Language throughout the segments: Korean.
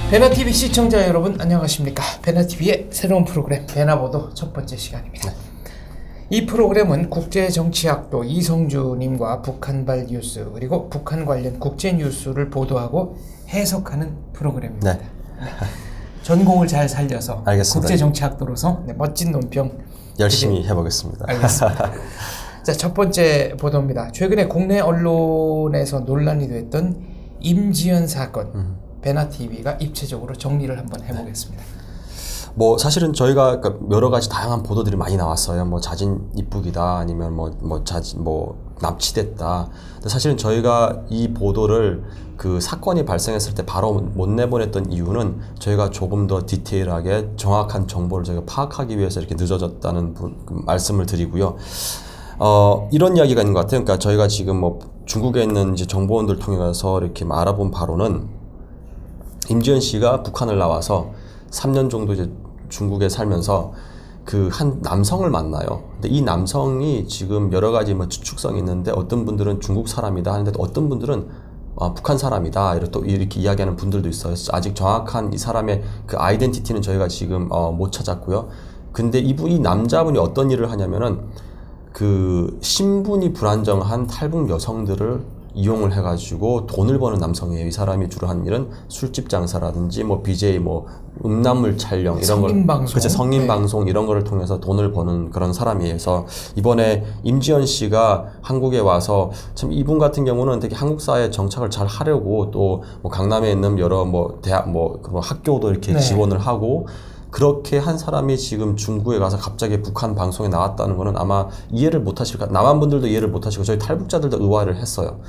베나TV 시청자 여러분 안녕하십니까. 베나TV의 새로운 프로그램 베나보도 첫 번째 시간입니다. 이 프로그램은 국제정치학도 이성주님과 북한발 뉴스 그리고 북한 관련 국제 뉴스를 보도하고 해석하는 프로그램입니다. 네. 전공을 잘 살려서 알겠습니다. 국제정치학도로서 멋진 논평 열심히 해보겠습니다. 알겠습니다. 자, 첫 번째 보도입니다. 최근에 국내 언론에서 논란이 됐던 임지연 사건 베나TV가 입체적으로 정리를 한번 해보겠습니다. 뭐 사실은 저희가 여러 가지 다양한 보도들이 많이 나왔어요. 뭐 자진 입국이다, 아니면 납치됐다. 근데 사실은 저희가 이 보도를 그 사건이 발생했을 때 바로 못 내보냈던 이유는 저희가 조금 더 디테일하게 정확한 정보를 저희가 파악하기 위해서 이렇게 늦어졌다는 말씀을 드리고요. 이런 이야기가 있는 것 같아요. 그러니까 저희가 지금 뭐 중국에 있는 이제 정보원들 통해서 이렇게 알아본 바로는 임지연 씨가 북한을 나와서 3년 정도 이제 중국에 살면서 그 한 남성을 만나요. 근데 이 남성이 지금 여러 가지 뭐 추측성이 있는데 어떤 분들은 중국 사람이다 하는데 또 어떤 분들은 북한 사람이다 이렇게 이야기하는 분들도 있어요. 아직 정확한 이 사람의 그 아이덴티티는 저희가 지금 못 찾았고요. 근데 이 남자분이 어떤 일을 하냐면은 그 신분이 불안정한 탈북 여성들을 이용을 해가지고 돈을 버는 남성이에요. 이 사람이 주로 하는 일은 술집 장사라든지 뭐 BJ 뭐 음란물 촬영 이런 성인 방송. 그렇죠. 성인 방송 이런 거를 통해서 돈을 버는 그런 사람이에요. 그래서 이번에 임지연 씨가 한국에 와서 참 이분 같은 경우는 되게 한국 사회에 정착을 잘 하려고 또 뭐 강남에 있는 여러 뭐 대학 뭐 학교도 이렇게 지원을 하고 그렇게 한 사람이 지금 중국에 가서 갑자기 북한 방송에 나왔다는 거는 아마 이해를 못 하실 거예요. 남한 분들도 이해를 못 하시고 저희 탈북자들도 의아를 했어요.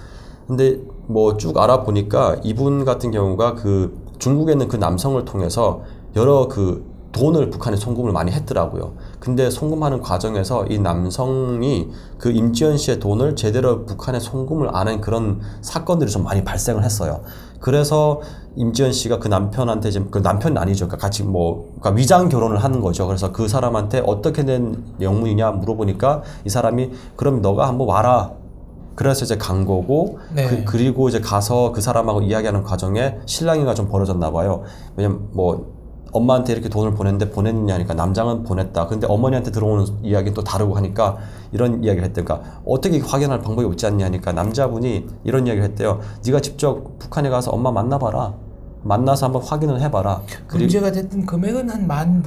근데 뭐 쭉 알아보니까 이분 같은 경우가 그 중국에 있는 그 남성을 통해서 여러 그 돈을 북한에 송금을 많이 했더라고요. 근데 송금하는 과정에서 이 남성이 그 임지연 씨의 돈을 제대로 북한에 송금을 안 한 그런 사건들이 좀 많이 발생을 했어요. 그래서 임지연 씨가 그 남편한테 지금 그 남편은 아니죠. 그러니까 같이 그러니까 위장 결혼을 하는 거죠. 그래서 그 사람한테 어떻게 된 영문이냐 물어보니까 이 사람이 그럼 너가 한번 와라. 그래서 이제 간 거고 그리고 이제 가서 그 사람하고 이야기하는 과정에 실랑이가 좀 벌어졌나 봐요. 왜냐면 뭐 엄마한테 이렇게 돈을 보냈느냐 하니까 남장은 보냈다. 근데 어머니한테 들어오는 이야기는 또 다르고 하니까 이런 이야기를 했대요. 그러니까 어떻게 확인할 방법이 없지 않냐 하니까 남자분이 이런 이야기를 했대요. 네가 직접 북한에 가서 엄마 만나봐라. 만나서 한번 확인을 해봐라. 문제가 됐던 금액은 한 만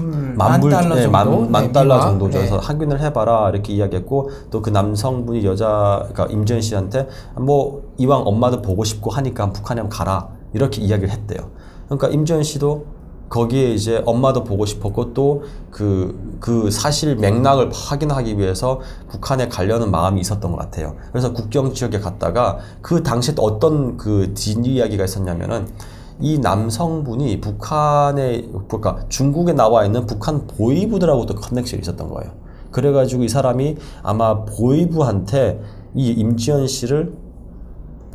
달러 네, 정도? 만 달러 정도죠. 네. 그래서 확인을 해봐라 이렇게 이야기했고 또 그 남성분이 그러니까 임지연 씨한테 뭐 이왕 엄마도 보고 싶고 하니까 북한에 한번 가라 이렇게 이야기를 했대요. 그러니까 임지연 씨도 거기에 이제 엄마도 보고 싶었고 또 그 사실 맥락을 확인하기 위해서 북한에 가려는 마음이 있었던 것 같아요. 그래서 국경 지역에 갔다가 그 당시에 또 어떤 그 뒷이야기가 있었냐면은 이 남성분이 그러니까 중국에 나와 있는 북한 보위부들하고도 커넥션이 있었던 거예요. 그래가지고 이 사람이 아마 보위부한테 이 임지연 씨를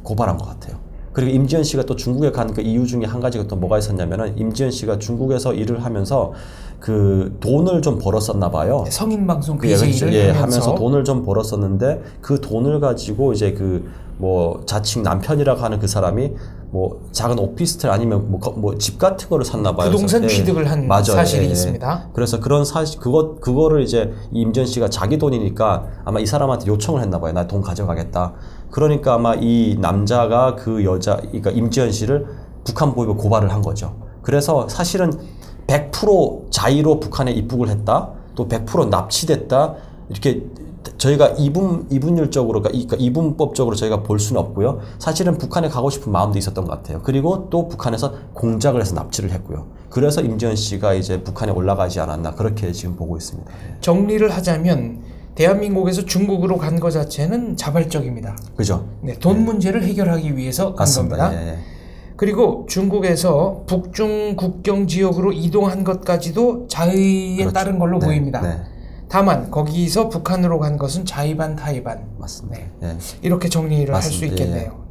고발한 것 같아요. 그리고 임지연 씨가 또 중국에 간 그 이유 중에 한 가지가 또 뭐가 있었냐면은 임지연 씨가 중국에서 일을 하면서 그 돈을 좀 벌었었나 봐요. 성인 방송 BJ를 하면서 돈을 좀 벌었었는데 그 돈을 가지고 이제 그 뭐 자칭 남편이라고 하는 그 사람이 뭐 작은 오피스텔 아니면 뭐 집 같은 거를 샀나 봐요. 부동산 취득을 한 맞아요. 사실이 있습니다. 그래서 그런 그거를 이제 임지연 씨가 자기 돈이니까 아마 이 사람한테 요청을 했나 봐요. 나 돈 가져가겠다. 그러니까 아마 이 남자가 그 그러니까 임지연 씨를 북한 보위부 고발을 한 거죠. 그래서 사실은 100% 자의로 북한에 입국을 했다. 또 100% 납치됐다. 이렇게 저희가 이분율적으로 그러니까 이분법적으로 저희가 볼 수는 없고요. 사실은 북한에 가고 싶은 마음도 있었던 것 같아요. 그리고 또 북한에서 공작을 해서 납치를 했고요. 그래서 임지연 씨가 이제 북한에 올라가지 않았나 그렇게 지금 보고 있습니다. 정리를 하자면 대한민국에서 중국으로 간 것 자체는 자발적입니다. 그죠? 네, 돈 문제를 해결하기 위해서 간 겁니다. 그리고 중국에서 북중 국경 지역으로 이동한 것까지도 자의에 따른 걸로 보입니다. 다만 거기서 북한으로 간 것은 자의 반 타의 반. 맞습니다. 이렇게 정리를 할 수 있겠네요.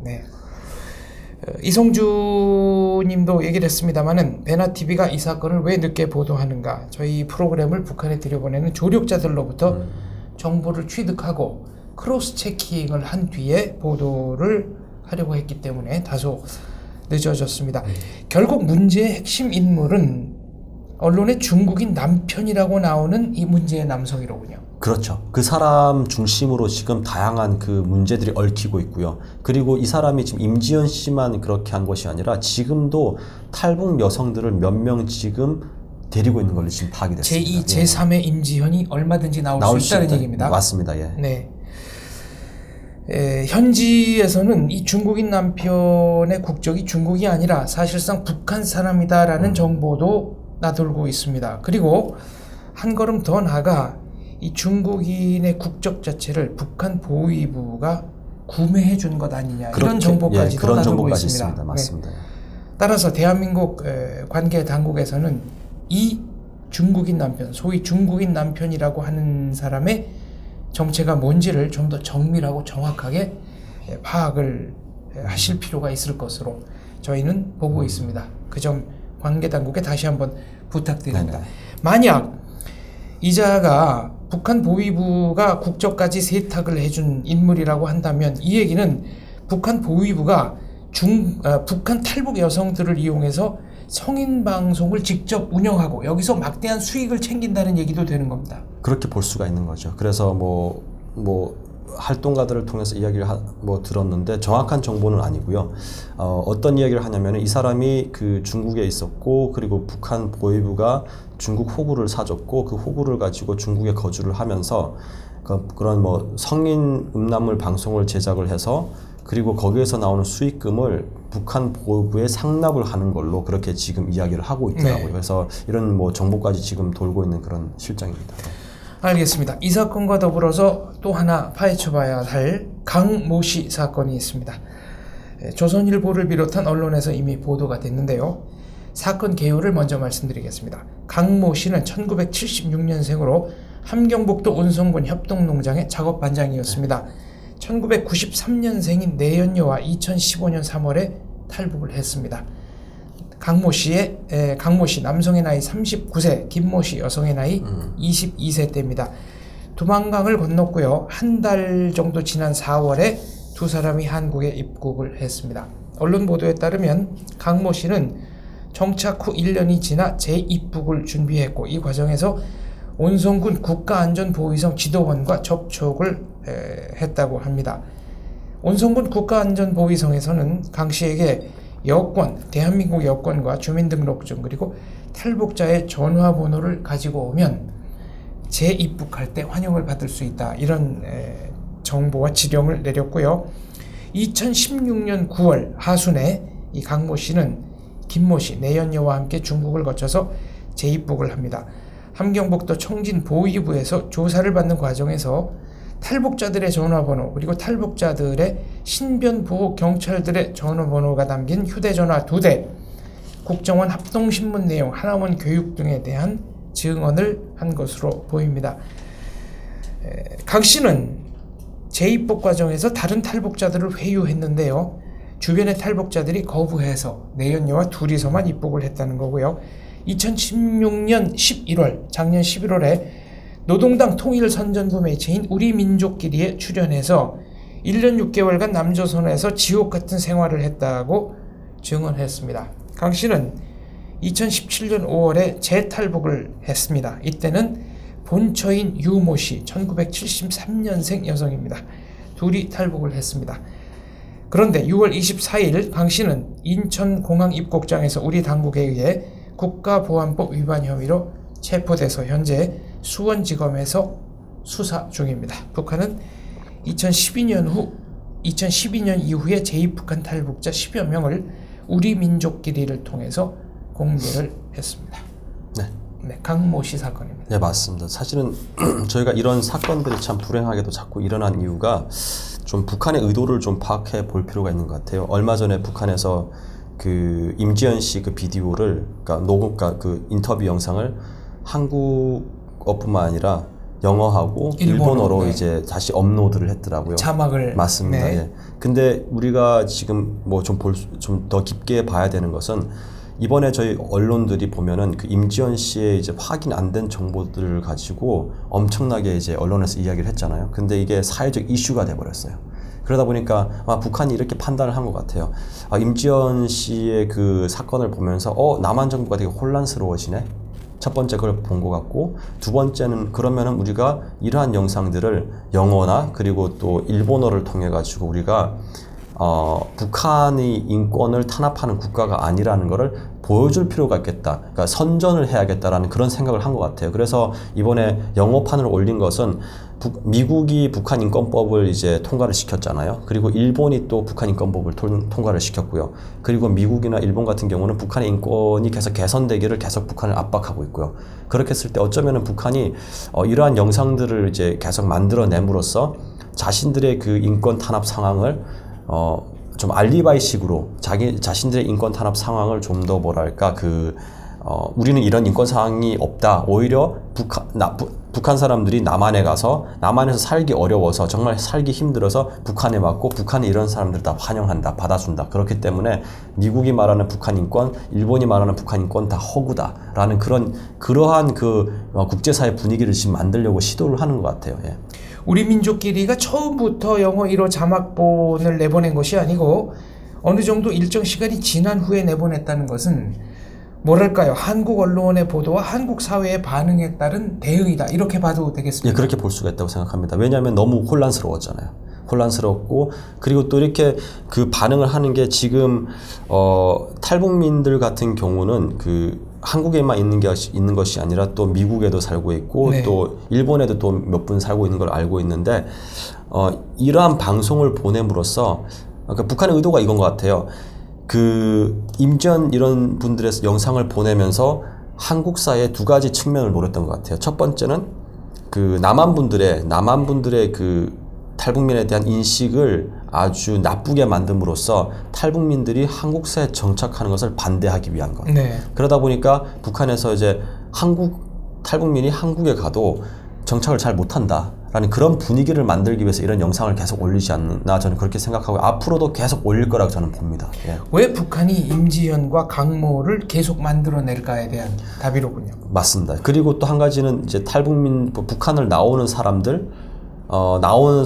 이성주 님도 얘기를 했습니다마는 베나TV가 이 사건을 왜 늦게 보도하는가. 저희 프로그램을 북한에 들여보내는 조력자들로부터 정보를 취득하고 크로스 체킹을 한 뒤에 보도를 하려고 했기 때문에 다소 늦어졌습니다. 결국 문제의 핵심 인물은 언론의 중국인 남편이라고 나오는 이 문제의 남성이로군요. 그렇죠. 그 사람 중심으로 지금 다양한 그 문제들이 얽히고 있고요. 그리고 이 사람이 지금 임지연 씨만 그렇게 한 것이 아니라 지금도 탈북 여성들을 몇 명 지금 데리고 있는 걸로 지금 파악이 됐습니다. 제2, 제3의 임지연이 얼마든지 나올 수 있다는 얘기입니다. 맞습니다. 예. 네. 현지에서는 이 중국인 남편의 국적이 중국이 아니라 사실상 북한 사람이다라는 정보도 나돌고 있습니다. 그리고 한 걸음 더 나아가 이 중국인의 국적 자체를 북한 보위부가 구매해 준 것 아니냐 이런 정보까지도 그런 나돌고 정보까지 있습니다. 있습니다. 맞습니다. 네. 따라서 대한민국 관계 당국에서는 이 중국인 남편, 소위 중국인 남편이라고 하는 사람의 정체가 뭔지를 좀 더 정밀하고 정확하게 파악을 하실 필요가 있을 것으로 저희는 보고 있습니다. 그 점 관계 당국에 다시 한번 부탁드립니다. 네네. 만약 이자가 북한 보위부가 국적까지 세탁을 해준 인물이라고 한다면 이 얘기는 북한 보위부가 북한 탈북 여성들을 이용해서 성인 방송을 직접 운영하고 여기서 막대한 수익을 챙긴다는 얘기도 되는 겁니다. 그렇게 볼 수가 있는 거죠. 그래서 뭐 활동가들을 통해서 이야기를 들었는데 정확한 정보는 아니고요. 어떤 이야기를 하냐면 이 사람이 그 중국에 있었고 그리고 북한 보위부가 중국 호구를 사줬고 그 호구를 가지고 중국에 거주를 하면서 그런 뭐 성인 음란물 방송을 제작을 해서 그리고 거기에서 나오는 수익금을 북한 보위부에 상납을 하는 걸로 그렇게 지금 이야기를 하고 있더라고요. 네. 그래서 이런 뭐 정보까지 지금 돌고 있는 그런 실정입니다. 알겠습니다. 이 사건과 더불어서 또 하나 파헤쳐봐야 할 강모 씨 사건이 있습니다. 조선일보를 비롯한 언론에서 이미 보도가 됐는데요. 사건 개요를 먼저 말씀드리겠습니다. 강모 씨는 1976년생으로 함경북도 온성군 협동농장의 작업반장이었습니다. 1993년생인 내연녀와 2015년 3월에 탈북을 했습니다. 강모 씨 남성의 나이 39세, 김모 씨 여성의 나이 22세 때입니다. 두만강을 건넜고요. 한 달 정도 지난 4월에 두 사람이 한국에 입국을 했습니다. 언론 보도에 따르면 강모 씨는 정착 후 1년이 지나 재입국을 준비했고 이 과정에서 온성군 국가안전보위성 지도원과 접촉을 했다고 합니다. 온성군 국가안전보위성에서는 강 씨에게 여권, 대한민국 여권과 주민등록증 그리고 탈북자의 전화번호를 가지고 오면 재입국할 때 환영을 받을 수 있다. 이런 정보와 지령을 내렸고요. 2016년 9월 하순에 이 강모 씨는 김모 씨, 내연녀와 함께 중국을 거쳐서 재입국을 합니다. 함경북도 청진 보위부에서 조사를 받는 과정에서 탈북자들의 전화번호 그리고 탈북자들의 신변보호 경찰들의 전화번호가 담긴 휴대전화 2대, 국정원 합동신문 내용, 하나원 교육 등에 대한 증언을 한 것으로 보입니다. 강 씨는 재입국 과정에서 다른 탈북자들을 회유했는데요. 주변의 탈북자들이 거부해서 내연녀와 둘이서만 입국을 했다는 거고요. 2016년 11월, 작년 11월에 노동당 통일선전부 매체인 우리민족끼리에 출연해서 1년 6개월간 남조선에서 지옥 같은 생활을 했다고 증언했습니다. 강 씨는 2017년 5월에 재탈북을 했습니다. 이때는 본처인 유모 씨, 1973년생 여성입니다. 둘이 탈북을 했습니다. 그런데 6월 24일 강 씨는 인천공항 입국장에서 우리 당국에 의해 국가보안법 위반 혐의로 체포돼서 현재 수원지검에서 수사 중입니다. 북한은 2012년 이후에 재입국한 탈북자 10여 명을 우리 민족끼리를 통해서 공개를 했습니다. 네, 강모 씨 사건입니다. 네, 맞습니다. 사실은 저희가 이런 사건들이 참 불행하게도 자꾸 일어난 이유가 좀 북한의 의도를 좀 파악해 볼 필요가 있는 것 같아요. 얼마 전에 북한에서 그 임지연 씨 그 비디오를 그 인터뷰 영상을 한국어뿐만 아니라 영어하고 일본어로 네. 이제 다시 업로드를 했더라고요. 자막을. 맞습니다. 네. 예. 근데 우리가 지금 뭐 좀 더 깊게 봐야 되는 것은 이번에 저희 언론들이 보면은 그 임지연 씨의 이제 확인 안 된 정보들을 가지고 엄청나게 이제 언론에서 이야기를 했잖아요. 근데 이게 사회적 이슈가 돼 버렸어요. 그러다 보니까 아마 북한이 이렇게 판단을 한 것 같아요. 임지연 씨의 그 사건을 보면서 남한 정부가 되게 혼란스러워지네. 첫 번째 그걸 본 것 같고, 두 번째는 그러면은 우리가 이러한 영상들을 영어나 그리고 또 일본어를 통해 가지고 우리가 북한의 인권을 탄압하는 국가가 아니라는 것을 보여줄 필요가 있겠다. 그러니까 선전을 해야겠다라는 그런 생각을 한 것 같아요. 그래서 이번에 영어판을 올린 것은 미국이 북한 인권법을 이제 통과를 시켰잖아요. 그리고 일본이 또 북한 인권법을 통과를 시켰고요. 그리고 미국이나 일본 같은 경우는 북한의 인권이 계속 개선되기를 계속 북한을 압박하고 있고요. 그렇게 했을 때 어쩌면은 북한이 이러한 영상들을 이제 계속 만들어냄으로써 자신들의 그 인권 탄압 상황을 좀 알리바이식으로 자신들의 인권 탄압 상황을 좀 더 뭐랄까 우리는 이런 인권 상황이 없다. 오히려 북한 사람들이 남한에 가서 남한에서 살기 어려워서 정말 살기 힘들어서 북한에 왔고 북한이 이런 사람들 다 환영한다, 받아준다. 그렇기 때문에 미국이 말하는 북한 인권, 일본이 말하는 북한 인권 다 허구다라는 그러한 국제사회 분위기를 지금 만들려고 시도를 하는 것 같아요. 예. 우리 민족끼리가 처음부터 영어 1호 자막본을 내보낸 것이 아니고 어느 정도 일정 시간이 지난 후에 내보냈다는 것은 뭐랄까요? 한국 언론의 보도와 한국 사회의 반응에 따른 대응이다. 이렇게 봐도 되겠습니다. 예, 그렇게 볼 수가 있다고 생각합니다. 왜냐하면 너무 혼란스러웠잖아요. 혼란스럽고, 그리고 또 이렇게 그 반응을 하는 게 지금 탈북민들 같은 경우는 한국에만 있는 것이 아니라 또 미국에도 살고 있고 네. 또 일본에도 또 몇 분 살고 있는 걸 알고 있는데 이러한 방송을 보냄으로써 그러니까 북한의 의도가 이건 것 같아요. 임전 이런 분들의 영상을 보내면서 한국 사회의 두 가지 측면을 노렸던 것 같아요. 첫 번째는 남한 분들의 탈북민에 대한 인식을 아주 나쁘게 만듦으로써 탈북민들이 한국 사회에 정착하는 것을 반대하기 위한 것. 네. 그러다 보니까 북한에서 이제 탈북민이 한국에 가도 정착을 잘 못한다라는 그런 분위기를 만들기 위해서 이런 영상을 계속 올리지 않나 저는 그렇게 생각하고 앞으로도 계속 올릴 거라고 저는 봅니다. 예. 왜 북한이 임지연과 강모를 계속 만들어낼까에 대한 답이로군요. 맞습니다. 그리고 또 한 가지는 이제 북한을 나오는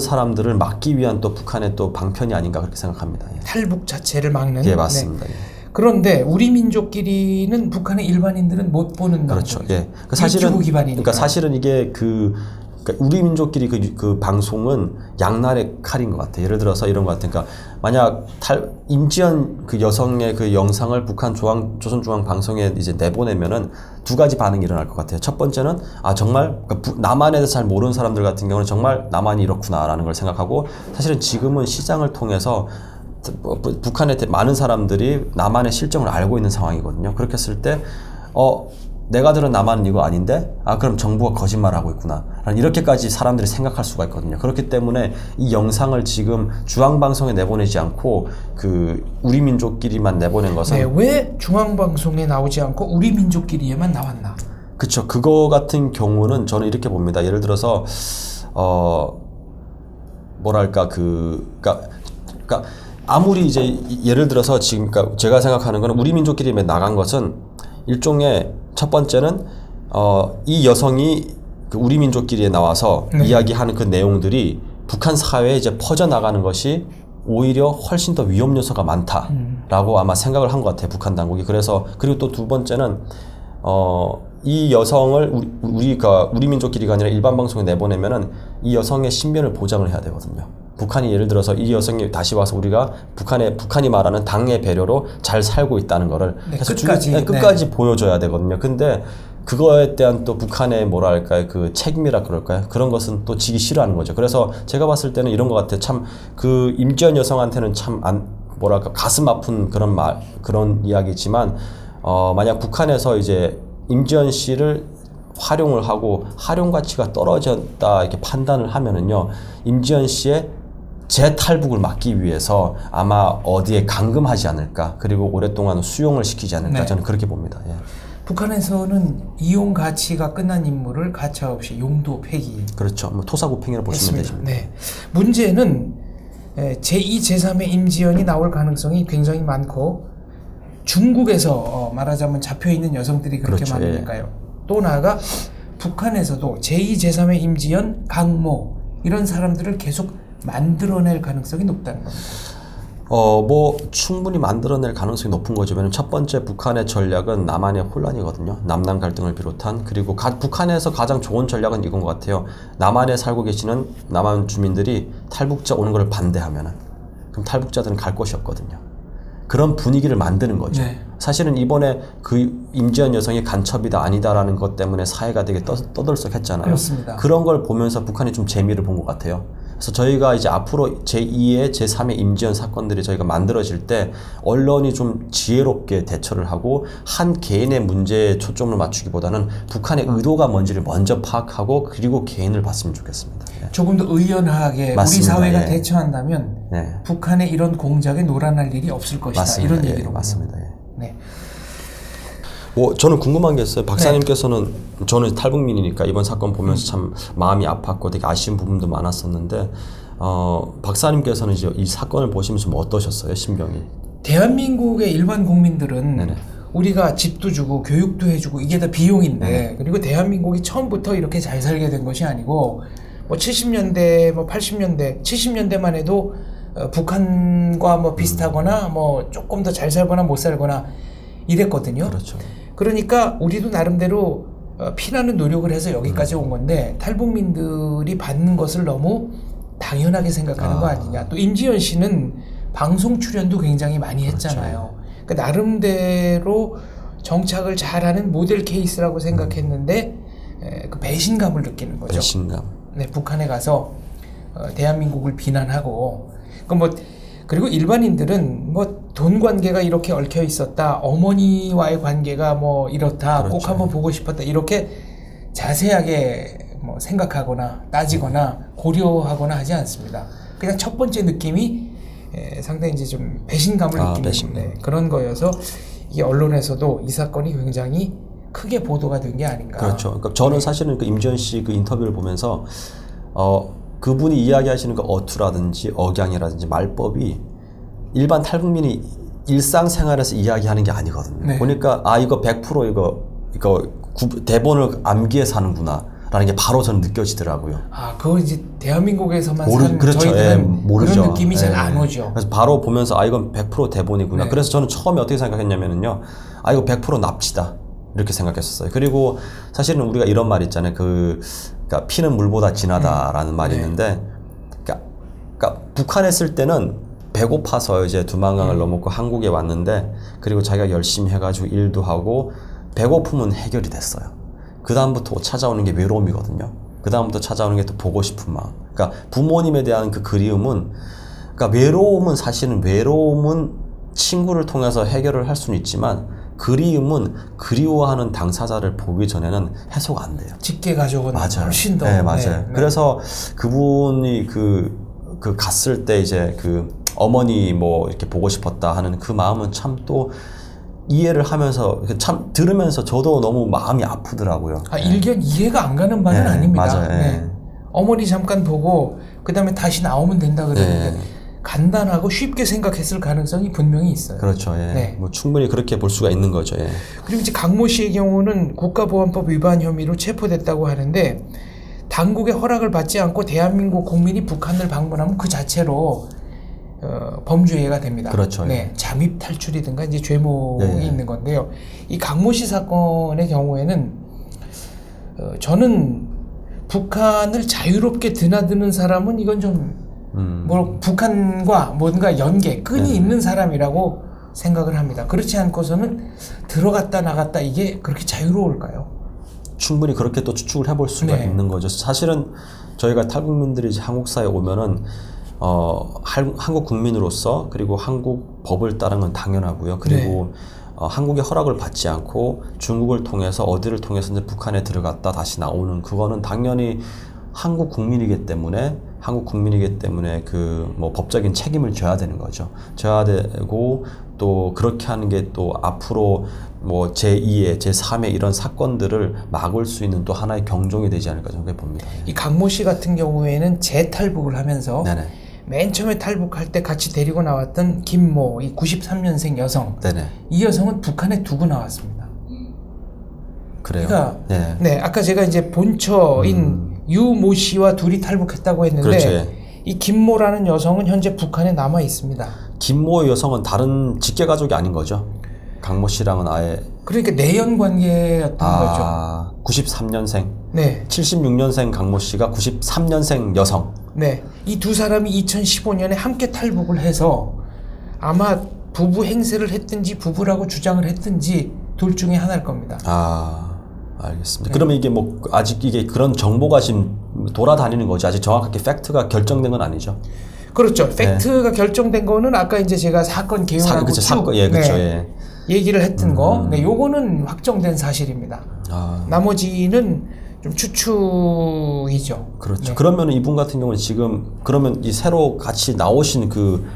사람들을 막기 위한 또 북한의 또 방편이 아닌가 그렇게 생각합니다. 예. 탈북 자체를 막는. 예, 맞습니다. 네. 예. 그런데 우리 민족끼리는 북한의 일반인들은 못 보는 그렇죠. 방송이죠. 예. 사실은 기반이니까. 그러니까 사실은 이게 그러니까 우리 민족끼리 그 방송은 양날의 칼인 것 같아요. 예를 들어서 이런 것 같아요. 그러니까 만약 임지연 그 여성의 그 영상을 북한 조선중앙 방송에 이제 내보내면은 두 가지 반응이 일어날 것 같아요. 첫 번째는 정말 그러니까 남한에 대해서 잘 모르는 사람들 같은 경우는 정말 남한이 이렇구나라는 걸 생각하고, 사실은 지금은 시장을 통해서 북한에 많은 사람들이 남한의 실정을 알고 있는 상황이거든요. 그렇게 했을 때 내가 들은 남한은 이거 아닌데 그럼 정부가 거짓말하고 있구나 이렇게까지 사람들이 생각할 수가 있거든요. 그렇기 때문에 이 영상을 지금 중앙방송에 내보내지 않고 우리 민족끼리만 내보낸 것은 네, 왜 중앙방송에 나오지 않고 우리 민족끼리에만 나왔나? 그쵸. 그거 같은 경우는 저는 이렇게 봅니다. 예를 들어서 뭐랄까 그러니까 아무리 이제 예를 들어서 지금 그러니까 제가 생각하는 거는 우리 민족끼리 나간 것은 일종의 첫 번째는 이 여성이 우리 민족끼리에 나와서 이야기하는 그 내용들이 북한 사회에 이제 퍼져나가는 것이 오히려 훨씬 더 위험 요소가 많다라고 아마 생각을 한 것 같아요. 북한 당국이. 그리고 또 두 번째는 이 여성을 우리 민족끼리가 아니라 일반 방송에 내보내면은 이 여성의 신변을 보장을 해야 되거든요. 북한이 예를 들어서 이 여성이 다시 와서 우리가 북한이 말하는 당의 배려로 잘 살고 있다는 거를 끝까지 보여줘야 되거든요. 근데 그거에 대한 또 북한의 뭐랄까요, 그 책임이라 그럴까요? 그런 것은 또 지기 싫어하는 거죠. 그래서 제가 봤을 때는 이런 것 같아요. 참 임지연 여성한테는 참 뭐랄까 가슴 아픈 그런 이야기지만 만약 북한에서 이제 임지연 씨를 활용을 하고 활용 가치가 떨어졌다 이렇게 판단을 하면은요, 임지연 씨의 재탈북을 막기 위해서 아마 어디에 감금하지 않을까, 그리고 오랫동안 수용을 시키지 않을까. 네. 저는 그렇게 봅니다. 예. 북한에서는 이용 가치가 끝난 인물을 가차없이 용도 폐기. 그렇죠. 토사구팽이라고 보시면 되죠. 네. 문제는 제2, 제3의 임지연이 나올 가능성이 굉장히 많고 중국에서 말하자면 잡혀있는 여성들이 그렇게 그렇죠. 많으니까요. 예. 또 나아가 북한에서도 제2, 제3의 임지연, 강모 이런 사람들을 계속 만들어낼 가능성이 높다는 겁니다. 뭐 충분히 만들어낼 가능성이 높은 거죠. 왜냐면 첫 번째 북한의 전략은 남한의 혼란이거든요. 남남 갈등을 비롯한. 그리고 북한에서 가장 좋은 전략은 이건 것 같아요. 남한에 살고 계시는 남한 주민들이 탈북자 오는 걸 반대하면은 그럼 탈북자들은 갈 곳이 없거든요. 그런 분위기를 만드는 거죠. 네. 사실은 이번에 그 임지연 여성이 간첩이다 아니다라는 것 때문에 사회가 되게 떠들썩했잖아요. 그렇습니다. 그런 걸 보면서 북한이 좀 재미를 본 것 같아요. 그래서 저희가 이제 앞으로 제2의 제3의 임지연 사건들이 저희가 만들어질 때 언론이 좀 지혜롭게 대처를 하고 한 개인의 문제에 초점을 맞추기보다는 북한의 의도가 뭔지를 먼저 파악하고 그리고 개인을 봤으면 좋겠습니다. 네. 조금 더 의연하게 맞습니다. 우리 사회가 예. 대처한다면 네. 북한의 이런 공작에 놀아날 일이 없을 것이다. 맞습니다. 이런 예, 얘기로. 맞습니다. 예. 네. 뭐 저는 궁금한 게 있어요. 박사님께서는 저는 탈북민이니까 이번 사건 보면서 참 마음이 아팠고 되게 아쉬운 부분도 많았었는데 박사님께서는 이제 이 사건을 보시면서 뭐 어떠셨어요? 심경이? 대한민국의 일반 국민들은 네네. 우리가 집도 주고 교육도 해주고 이게 다 비용인데 네네. 그리고 대한민국이 처음부터 이렇게 잘 살게 된 것이 아니고 뭐 70년대 뭐 80년대 70년대만 해도 북한과 뭐 비슷하거나 뭐 조금 더 잘 살거나 못 살거나 이랬거든요. 그렇죠. 그러니까 우리도 나름대로 피나는 노력을 해서 여기까지 온 건데 탈북민들이 받는 것을 너무 당연하게 생각하는 거 아니냐. 또 임지연 씨는 방송 출연도 굉장히 많이 했잖아요. 그러니까 나름대로 정착을 잘하는 모델 케이스라고 생각했는데 그 배신감을 느끼는 거죠. 배신감. 네, 북한에 가서 대한민국을 비난하고 그리고 일반인들은 뭐 돈 관계가 이렇게 얽혀 있었다, 어머니와의 관계가 뭐 이렇다, 그렇죠. 꼭 한번 보고 싶었다 이렇게 자세하게 뭐 생각하거나 따지거나 고려하거나 하지 않습니다. 그냥 첫 번째 느낌이 상당히 이제 좀 배신감을 느끼는 배신감. 그런 거여서 이 언론에서도 이 사건이 굉장히 크게 보도가 된 게 아닌가. 그렇죠. 그러니까 저는 사실은 그 임지연 씨 그 인터뷰를 보면서 그분이 이야기하시는 그 어투라든지 억양이라든지 말법이 일반 탈북민이 일상생활에서 이야기하는 게 아니거든요. 네. 보니까 이거 100% 이거 대본을 암기해서 하는구나 라는 게 바로 저는 느껴지더라고요. 그거 이제 대한민국에서만 그렇죠. 저희들은 모르죠. 그런 느낌이 잘 예. 안 오죠. 그래서 바로 보면서 이건 100% 대본이구나. 네. 그래서 저는 처음에 어떻게 생각했냐면요. 이거 100% 납치다. 이렇게 생각했었어요. 그리고 사실은 우리가 이런 말 있잖아요. 그러니까 피는 물보다 진하다라는 말이 있는데, 그러니까 북한에 있을 때는 배고파서 이제 두만강을 넘었고 한국에 왔는데, 그리고 자기가 열심히 해가지고 일도 하고 배고픔은 해결이 됐어요. 그 다음부터 찾아오는 게 외로움이거든요. 그 다음부터 찾아오는 게 또 보고 싶은 마음. 그러니까 부모님에 대한 그 그리움은, 그러니까 외로움은 친구를 통해서 해결을 할 수는 있지만 그리움은 그리워하는 당사자를 보기 전에는 해소가 안 돼요. 직계 가족은 맞아요. 훨씬 더. 네, 맞아요. 네. 그래서 그분이 그 갔을 때 이제 그 어머니 뭐 이렇게 보고 싶었다 하는 그 마음은 참 또 이해를 하면서 참 들으면서 저도 너무 마음이 아프더라고요. 일견 이해가 안 가는 바는 네, 아닙니다. 맞아요. 네. 어머니 잠깐 보고 그 다음에 다시 나오면 된다 그랬는데 간단하고 쉽게 생각했을 가능성이 분명히 있어요. 그렇죠. 예. 네. 뭐 충분히 그렇게 볼 수가 있는 거죠. 예. 그리고 이제 강모 씨의 경우는 국가보안법 위반 혐의로 체포됐다고 하는데 당국의 허락을 받지 않고 대한민국 국민이 북한을 방문하면 그 자체로 범죄가 됩니다. 그렇죠. 네, 잠입 탈출이든가 이제 죄목이 네. 있는 건데요. 이 강모 씨 사건의 경우에는 저는 북한을 자유롭게 드나드는 사람은 이건 좀 뭐 북한과 뭔가 끈이 있는 사람이라고 생각을 합니다. 그렇지 않고서는 들어갔다 나갔다 이게 그렇게 자유로울까요? 충분히 그렇게 또 추측을 해볼 수가 있는 거죠. 사실은 저희가 탈북민들이 이제 한국 사회에 오면은 한국 국민으로서 그리고 한국 법을 따르는 건 당연하고요. 그리고 한국의 허락을 받지 않고 중국을 통해서 어디를 통해서 이제 북한에 들어갔다 다시 나오는 그거는 당연히 한국 국민이기 때문에 그 뭐 법적인 책임을 져야 되는 거죠. 져야 되고 또 그렇게 하는 게 또 앞으로 뭐 제2의 제3의 이런 사건들을 막을 수 있는 또 하나의 경종이 되지 않을까 저는 봅니다. 이 강모 씨 같은 경우에는 재탈북을 하면서 네네. 맨 처음에 탈북할 때 같이 데리고 나왔던 김모, 이 93년생 여성. 네네. 이 여성은 북한에 두고 나왔습니다. 그래요. 그러니까 네. 네, 아까 제가 이제 본처인 유모 씨와 둘이 탈북했다고 했는데 그렇죠. 이 김모라는 여성은 현재 북한에 남아 있습니다. 김모 여성은 다른 직계 가족이 아닌 거죠. 강모 씨랑은 아예 그러니까 내연 관계였던 거죠. 93년생. 네. 76년생 강모 씨가 93년생 여성. 네. 이 두 사람이 2015년에 함께 탈북을 해서 아마 부부 행세를 했든지 부부라고 주장을 했든지 둘 중에 하나일 겁니다. 알겠습니다. 네. 그러면 이게 뭐 아직 이게 그런 정보가 지금 돌아다니는 거지. 아직 정확하게 팩트가 결정된 건 아니죠. 그렇죠. 팩트가 결정된 거는 아까 이제 제가 사건 개요라고 그쵸, 쭉 사건, 예, 그렇죠. 예. 얘기를 했던 거. 네, 요거는 확정된 사실입니다. 나머지는 좀 추측이죠. 그렇죠. 네. 그러면 이분 같은 경우는 지금 그러면 이 새로 같이 나오신 그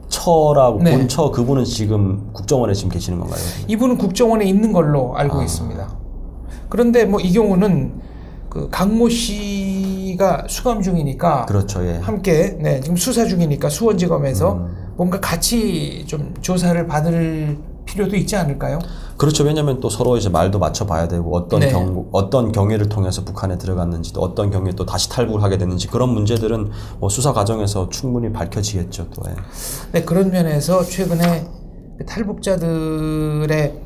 처라고 네. 본처 그분은 지금 국정원에 지금 계시는 건가요? 이분은 국정원에 있는 걸로 알고 있습니다. 그런데 뭐 이 경우는 그 강모 씨가 수감 중이니까 그렇죠. 예. 함께 지금 수사 중이니까 수원지검에서 뭔가 같이 좀 조사를 받을 필요도 있지 않을까요? 그렇죠. 왜냐하면 또 서로 이제 말도 맞춰봐야 되고 어떤 네. 어떤 경위를 통해서 북한에 들어갔는지 또 어떤 경위에 또 다시 탈북을 하게 됐는지 그런 문제들은 뭐 수사 과정에서 충분히 밝혀지겠죠. 또. 예. 네, 그런 면에서 최근에 그 탈북자들의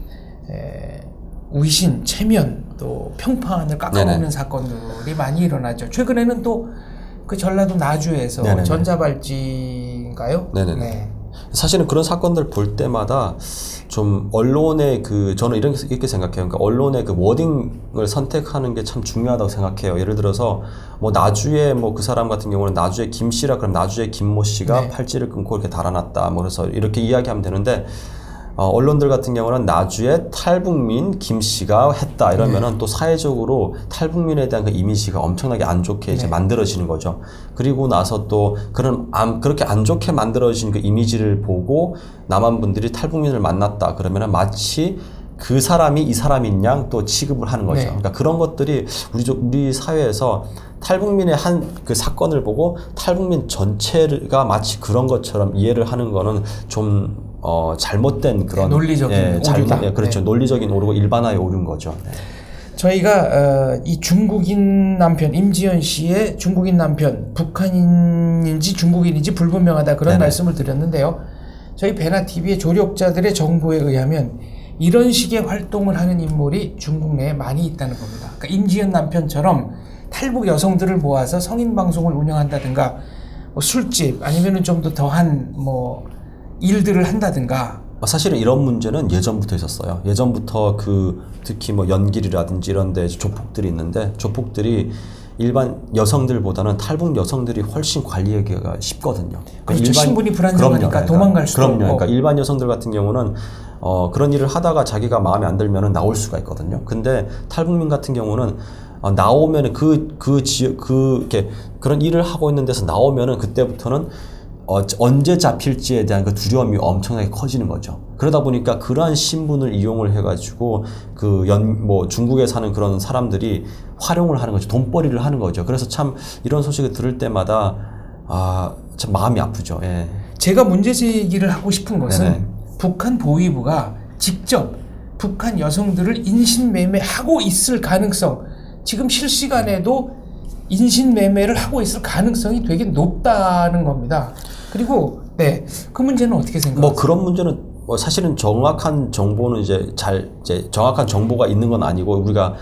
위신, 체면, 또 평판을 깎아먹는 네네. 사건들이 많이 일어나죠. 최근에는 또 그 전라도 나주에서 네네네. 전자발찌인가요? 네네네. 네. 사실은 그런 사건들 볼 때마다 좀 언론의 저는 이렇게 생각해요. 그러니까 언론의 그 워딩을 선택하는 게 참 중요하다고 생각해요. 예를 들어서 뭐 나주에 뭐 그 사람 같은 경우는 나주에 김 씨라 그럼 나주에 김모 씨가 네. 팔찌를 끊고 이렇게 달아났다. 뭐 그래서 이렇게 이야기하면 되는데 언론들 같은 경우는 나주에 탈북민 김 씨가 했다 이러면은 또 사회적으로 탈북민에 대한 그 이미지가 엄청나게 안 좋게 이제 만들어지는 거죠. 그리고 나서 또 그렇게 안 좋게 만들어진 그 이미지를 보고 남한 분들이 탈북민을 만났다 그러면은 마치 그 사람이 이 사람인 양 또 취급을 하는 거죠. 네. 그러니까 그런 것들이 우리 사회에서 탈북민의 한 그 사건을 보고 탈북민 전체가 마치 그런 것처럼 이해를 하는 거는 좀 잘못된 그런 논리적인 오류다. 그렇죠. 네. 논리적인 오류고 일반화에 오른 거죠. 네. 저희가 이 중국인 남편 임지연 씨의 중국인 남편 북한인인지 중국인인지 불분명하다 그런 네네. 말씀을 드렸는데요. 저희 베나TV의 조력자들의 정보에 의하면 이런 식의 활동을 하는 인물이 중국 내에 많이 있다는 겁니다. 그러니까 임지연 남편처럼 탈북 여성들을 모아서 성인 방송을 운영한다든가 뭐 술집 아니면은 좀 더 더한 뭐 일들을 한다든가. 사실은 이런 문제는 예전부터 있었어요. 예전부터 특히 뭐 연길이라든지 이런 데 조폭들이 있는데 조폭들이 일반 여성들보다는 탈북 여성들이 훨씬 관리하기가 쉽거든요. 그렇죠. 신분이 불안정하니까 도망갈 수도 없고. 그러니까 일반 여성들 같은 경우는 그런 일을 하다가 자기가 마음에 안 들면은 나올 수가 있거든요. 근데 탈북민 같은 경우는 나오면은 이렇게 그런 일을 하고 있는 데서 나오면은 그때부터는 언제 잡힐지에 대한 그 두려움이 엄청나게 커지는 거죠. 그러다 보니까 그러한 신분을 이용을 해가지고 중국에 사는 그런 사람들이 활용을 하는 거죠. 돈벌이를 하는 거죠. 그래서 참 이런 소식을 들을 때마다 참 마음이 아프죠. 예. 제가 문제 제기를 하고 싶은 것은 네네. 북한 보위부가 직접 북한 여성들을 인신매매하고 있을 가능성, 지금 실시간에도 인신매매를 하고 있을 가능성이 되게 높다는 겁니다. 그리고 그 문제는 어떻게 생각하세요? 뭐 그런 문제는 사실은 정확한 정보는 이제 정확한 정보가 있는 건 아니고 우리가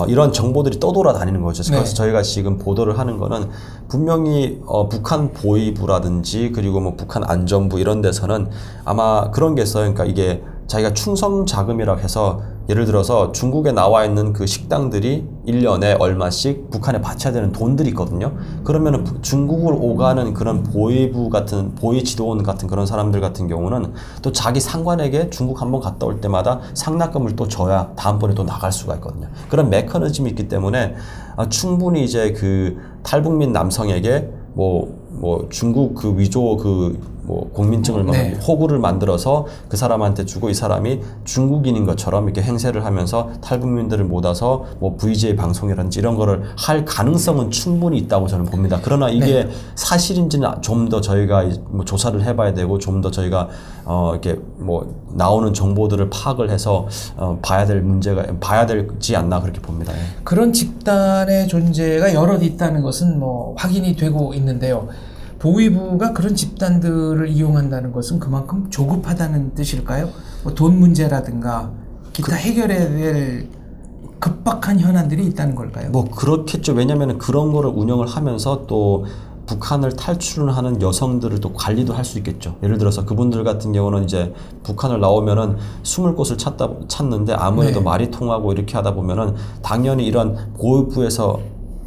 이런 정보들이 떠돌아다니는 거죠. 그래서 저희가 지금 보도를 하는 거는 분명히 북한 보위부라든지 그리고 뭐 북한 안전부 이런 데서는 아마 그런 게 있어요. 그러니까 이게 자기가 충성 자금이라고 해서 예를 들어서 중국에 나와 있는 그 식당들이 1년에 얼마씩 북한에 바쳐야 되는 돈들이 있거든요. 그러면은 중국을 오가는 그런 보위부 같은 보위 지도원 같은 그런 사람들 같은 경우는 또 자기 상관에게 중국 한번 갔다 올 때마다 상납금을 또 줘야 다음번에 또 나갈 수가 있거든요. 그런 메커니즘이 있기 때문에 충분히 이제 그 탈북민 남성에게 뭐 중국 그 위조 공민증을 호구를 만들어서 그 사람한테 주고 이 사람이 중국인인 것처럼 이렇게 행세를 하면서 탈북민들을 모아서 뭐 VJ 방송이라든지 이런 거를 할 가능성은 충분히 있다고 저는 봅니다. 그러나 이게 사실인지는 좀 더 저희가 뭐 조사를 해봐야 되고 좀 더 저희가 이렇게 뭐 나오는 정보들을 파악을 해서 봐야 되지 않나 그렇게 봅니다. 예. 그런 집단의 존재가 여럿 있다는 것은 뭐 확인이 되고 있는데요. 보위부가 그런 집단들을 이용한다는 것은 그만큼 조급하다는 뜻일까요? 뭐 돈 문제라든가 기타 해결해야 될 급박한 현안들이 있다는 걸까요? 뭐 그렇겠죠. 왜냐하면 그런 거를 운영을 하면서 또 북한을 탈출하는 여성들을 또 관리도 할 수 있겠죠. 예를 들어서 그분들 같은 경우는 이제 북한을 나오면은 숨을 곳을 찾는데 아무래도 네. 말이 통하고 이렇게 하다 보면은 당연히 이런 보호부에서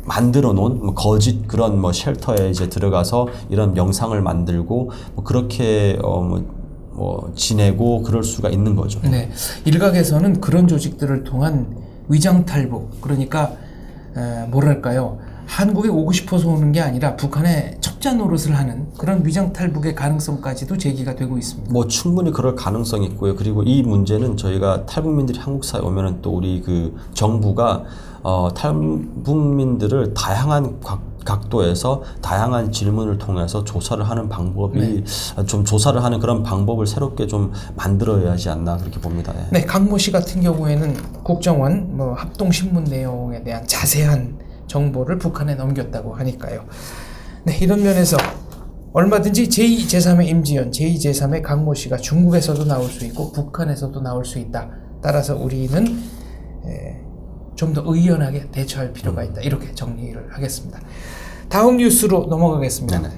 만들어 놓은 뭐 거짓 그런 뭐 쉘터에 이제 들어가서 이런 영상을 만들고 뭐 그렇게 뭐 지내고 그럴 수가 있는 거죠. 네, 일각에서는 그런 조직들을 통한 위장 탈북, 그러니까 뭐랄까요? 한국에 오고 싶어서 오는 게 아니라 북한에 첩자 노릇을 하는 그런 위장 탈북의 가능성까지도 제기가 되고 있습니다. 뭐 충분히 그럴 가능성이 있고요. 그리고 이 문제는 저희가 탈북민들이 한국사에 오면은 또 우리 그 정부가 탈북민들을 다양한 각도에서 다양한 질문을 통해서 조사를 하는 방법이 좀 조사를 하는 그런 방법을 새롭게 좀 만들어야 하지 않나 그렇게 봅니다. 예. 네, 강모 씨 같은 경우에는 국정원 뭐 합동 신문 내용에 대한 자세한 정보를 북한에 넘겼다고 하니까요. 네, 이런 면에서 얼마든지 제2, 제3의 임지연, 제2, 제3의 강모 씨가 중국에서도 나올 수 있고 북한에서도 나올 수 있다. 따라서 우리는 좀 더 의연하게 대처할 필요가 있다. 이렇게 정리를 하겠습니다. 다음 뉴스로 넘어가겠습니다. 네네.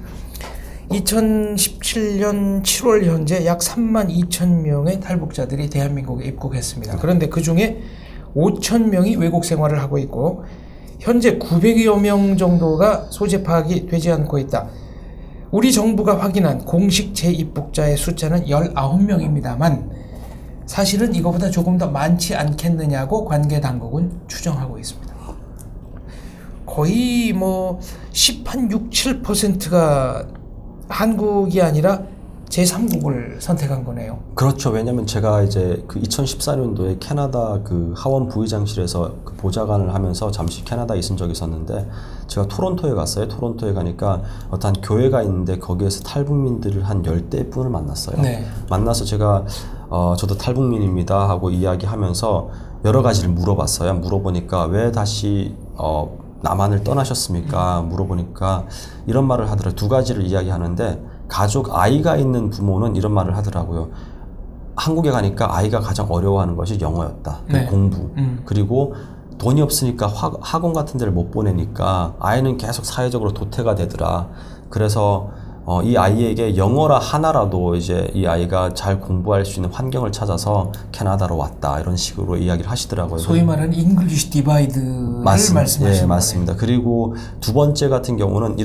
2017년 7월 현재 약 3만 2천 명의 탈북자들이 대한민국에 입국했습니다. 그런데 그중에 5천 명이 외국 생활을 하고 있고 현재 900여 명 정도가 소재 파악이 되지 않고 있다. 우리 정부가 확인한 공식 재입국자의 숫자는 19명입니다만 사실은 이거보다 조금 더 많지 않겠느냐고 관계 당국은 추정하고 있습니다. 거의 뭐 6, 7%가 한국이 아니라 제3국을 선택한 거네요. 그렇죠. 왜냐면 제가 이제 그 2014년도에 캐나다 그 하원 부의장실에서 그 보좌관을 하면서 잠시 캐나다에 있은 적이 있었는데 제가 토론토에 갔어요. 토론토에 가니까 어떤 교회가 있는데 거기에서 탈북민들을 한 10대분을 만났어요. 네. 만나서 제가 저도 탈북민입니다 하고 이야기하면서 여러 가지를 물어봤어요. 물어보니까 왜 다시 남한을 떠나셨습니까? 물어보니까 이런 말을 하더라고요. 두 가지를 이야기하는데 가족 아이가 있는 부모는 이런 말을 하더라고요. 한국에 가니까 아이가 가장 어려워하는 것이 영어였다. 네. 공부. 그리고 돈이 없으니까 학원 같은 데를 못 보내니까 아이는 계속 사회적으로 도태가 되더라. 그래서 이 아이에게 영어라 하나라도 이제 이 아이가 잘 공부할 수 있는 환경을 찾아서 캐나다로 왔다. 이런 식으로 이야기를 하시더라고요. 소위 말하는 잉글리시 디바이드를 말씀하시는 예, 거예요. 맞습니다. 그리고 두 번째 같은 경우는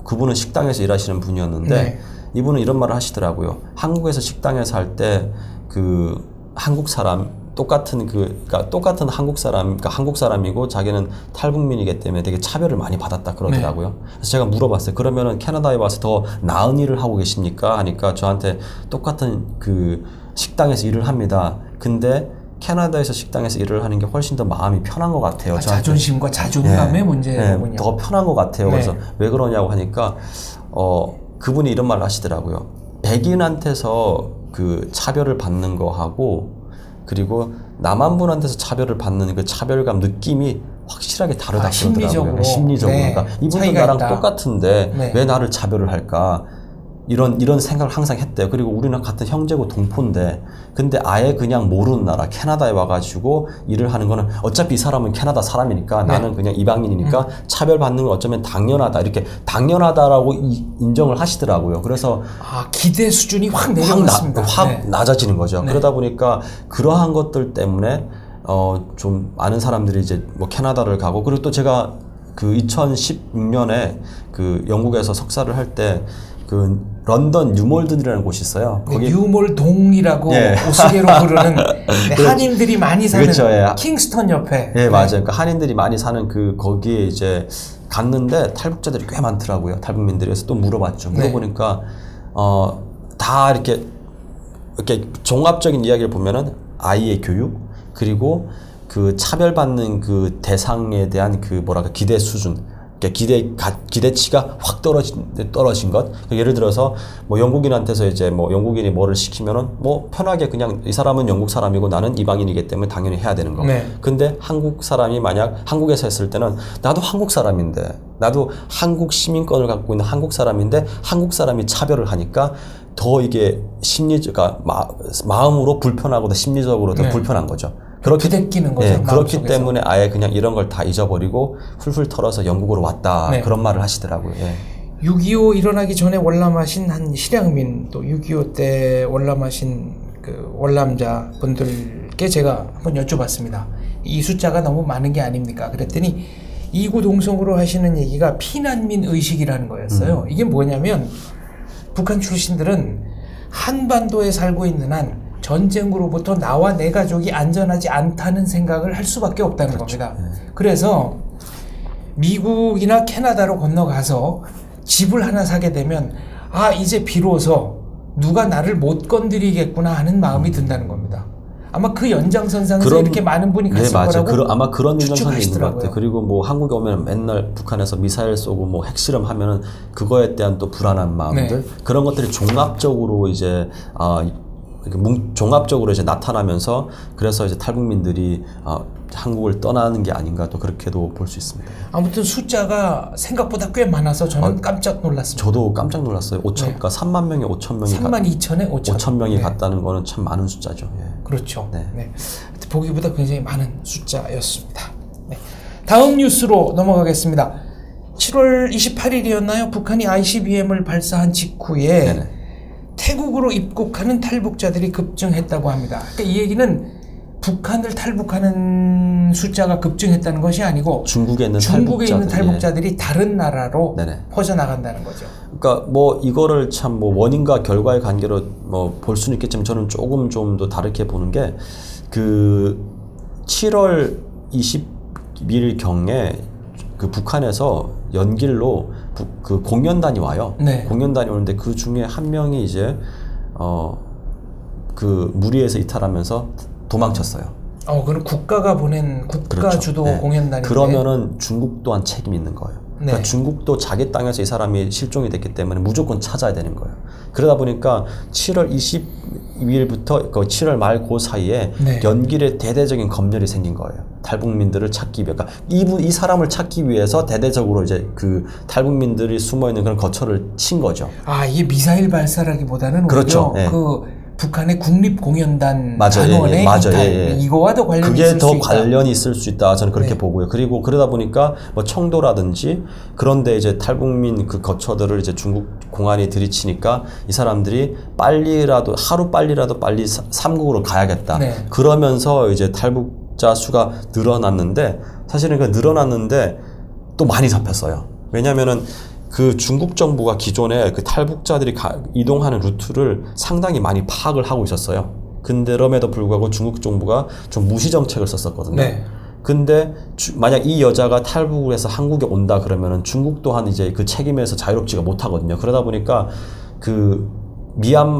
그분은 식당에서 일하시는 분이었는데 네. 이분은 이런 말을 하시더라고요. 한국에서 식당에서 할 때 그 한국 사람 그러니까 똑같은 한국 사람이고 자기는 탈북민이기 때문에 되게 차별을 많이 받았다 그러더라고요. 네. 그래서 제가 물어봤어요. 그러면은 캐나다에 와서 더 나은 일을 하고 계십니까? 하니까 저한테 똑같은 그 식당에서 일을 합니다. 근데 캐나다에서 식당에서 일을 하는 게 훨씬 더 마음이 편한 것 같아요. 자존심과 자존감의 문제군요. 더 편한 것 같아요. 네. 그래서 왜 그러냐고 하니까 그분이 이런 말을 하시더라고요. 백인한테서 그 차별을 받는 거하고 그리고 남한분한테서 차별을 받는 그 차별감 느낌이 확실하게 다르다 그러더라고요. 심리적으로. 네. 그러니까 이분도 차이가 나랑 있다. 똑같은데 네. 왜 나를 차별을 할까? 이런 생각을 항상 했대요. 그리고 우리는 같은 형제고 동포인데 근데 아예 그냥 모르는 나라 캐나다에 와가지고 일을 하는 거는 어차피 이 사람은 캐나다 사람이니까 네. 나는 그냥 이방인이니까 차별받는 건 어쩌면 당연하다 이렇게 당연하다라고 인정을 하시더라고요. 그래서 기대 수준이 확 내려갔습니다. 확 낮아지는 거죠. 네. 그러다 보니까 그러한 것들 때문에 좀 많은 사람들이 이제 뭐 캐나다를 가고 그리고 또 제가 그 2016년에 그 영국에서 석사를 할 때 그 런던 뉴몰든이라는 곳이 있어요. 거기 뉴몰동이라고 우스개로 부르는 한인들이 많이 사는 그렇죠, 예. 킹스턴 옆에. 예, 맞아요. 그러니까 한인들이 많이 사는 거기에 이제 갔는데 탈북자들이 꽤 많더라고요. 탈북민들이. 그래서 또 물어봤죠. 물어보니까 다 이렇게 종합적인 이야기를 보면은 아이의 교육 그리고 그 차별받는 그 대상에 대한 그 기대 수준 기대치가 확 떨어진 것. 예를 들어서 뭐 영국인한테서 이제 뭐 영국인이 뭐를 시키면은 뭐 편하게 그냥 이 사람은 영국 사람이고 나는 이방인이기 때문에 당연히 해야 되는 거. 네. 근데 한국 사람이 만약 한국에서 했을 때는 나도 한국 사람인데, 나도 한국 시민권을 갖고 있는 한국 사람인데 한국 사람이 차별을 하니까 더 이게 마음으로 불편하고 심리적으로 더 네. 불편한 거죠. 그렇기 부대끼는 거죠. 네, 그렇기 마음속에서. 때문에 아예 그냥 이런 걸 다 잊어버리고 훌훌 털어서 영국으로 왔다. 네. 그런 말을 하시더라고요. 예. 6.25 일어나기 전에 월남하신 한 실향민, 또 6.25 때 월남하신 그 월남자 분들께 제가 한번 여쭤봤습니다. 이 숫자가 너무 많은 게 아닙니까? 그랬더니 이구동성으로 하시는 얘기가 피난민 의식이라는 거였어요. 이게 뭐냐면 북한 출신들은 한반도에 살고 있는 한 전쟁으로부터 나와 내 가족이 안전하지 않다는 생각을 할 수밖에 없다는 겁니다. 그래서 미국이나 캐나다로 건너가서 집을 하나 사게 되면 아 이제 비로소 누가 나를 못 건드리겠구나 하는 마음이 든다는 겁니다. 아마 그 연장선상에서 이렇게 많은 분이 갔을 거라고 아마 그런 연장선이 있는 것 같아요. 추측하시더라고요. 그리고 뭐 한국에 오면 맨날 북한에서 미사일 쏘고 뭐 핵실험 하면은 그거에 대한 또 불안한 마음들, 네. 그런 것들이 종합적으로 이제 종합적으로 이제 나타나면서 그래서 이제 탈북민들이 한국을 떠나는 게 아닌가 또 그렇게도 볼 수 있습니다. 아무튼 숫자가 생각보다 꽤 많아서 저는 깜짝 놀랐습니다. 저도 깜짝 놀랐어요. 5천, 네. 그러니까 3만 명이 5천 명이 32,000에 5천 명이 네. 갔다는 거는 참 많은 숫자죠. 예. 그렇죠. 네. 네. 보기보다 굉장히 많은 숫자였습니다. 네. 다음 뉴스로 넘어가겠습니다. 7월 28일이었나요? 북한이 ICBM을 발사한 직후에 네네. 태국으로 입국하는 탈북자들이 급증했다고 합니다. 그러니까 이 얘기는 북한을 탈북하는 숫자가 급증했다는 것이 아니고 중국에 있는 탈북자들이 다른 나라로 네네. 퍼져나간다는 거죠. 그러니까 뭐 이거를 참 뭐 원인과 결과의 관계로 뭐 볼 수는 있겠지만 저는 조금 좀 더 다르게 보는 게 그 7월 20일 경에 그 북한에서 연길로 그 공연단이 와요. 네. 공연단이 오는데 그 중에 한 명이 이제 그 무리에서 이탈하면서 도망쳤어요. 그럼 국가가 보낸 국가 그렇죠. 주도 네. 공연단인데 그러면은 중국 또한 책임이 있는 거예요. 그러니까 네. 중국도 자기 땅에서 이 사람이 실종이 됐기 때문에 무조건 찾아야 되는 거예요. 그러다 보니까 7월 22일부터 그 7월 말 그 사이에 네. 연길에 대대적인 검열이 생긴 거예요. 탈북민들을 찾기 위해, 그러니까 이 사람을 찾기 위해서 대대적으로 이제 그 탈북민들이 숨어 있는 그런 거처를 친 거죠. 이게 미사일 발사라기보다는 그렇죠. 오히려 예. 그 북한의 국립공연단 맞아요. 단원의 맞아요. 이탈 이거와도 관련이 그게 있을 수 더 있다. 관련이 있을 수 있다. 저는 그렇게 네. 보고요. 그리고 그러다 보니까 뭐 청도라든지 그런데 이제 탈북민 그 거처들을 이제 중국 공안이 들이치니까 이 사람들이 하루 빨리라도 빨리 삼국으로 가야겠다. 네. 그러면서 이제 탈북자 수가 늘어났는데 사실은 그 늘어났는데 또 많이 잡혔어요. 왜냐면은 그 중국 정부가 기존에 그 탈북자들이 이동하는 루트를 상당히 많이 파악을 하고 있었어요. 근데 그럼에도 불구하고 중국 정부가 좀 무시 정책을 썼었거든요. 네. 근데 만약 이 여자가 탈북을 해서 한국에 온다 그러면은 중국 또한 이제 그 책임에서 자유롭지가 못하거든요. 그러다 보니까 그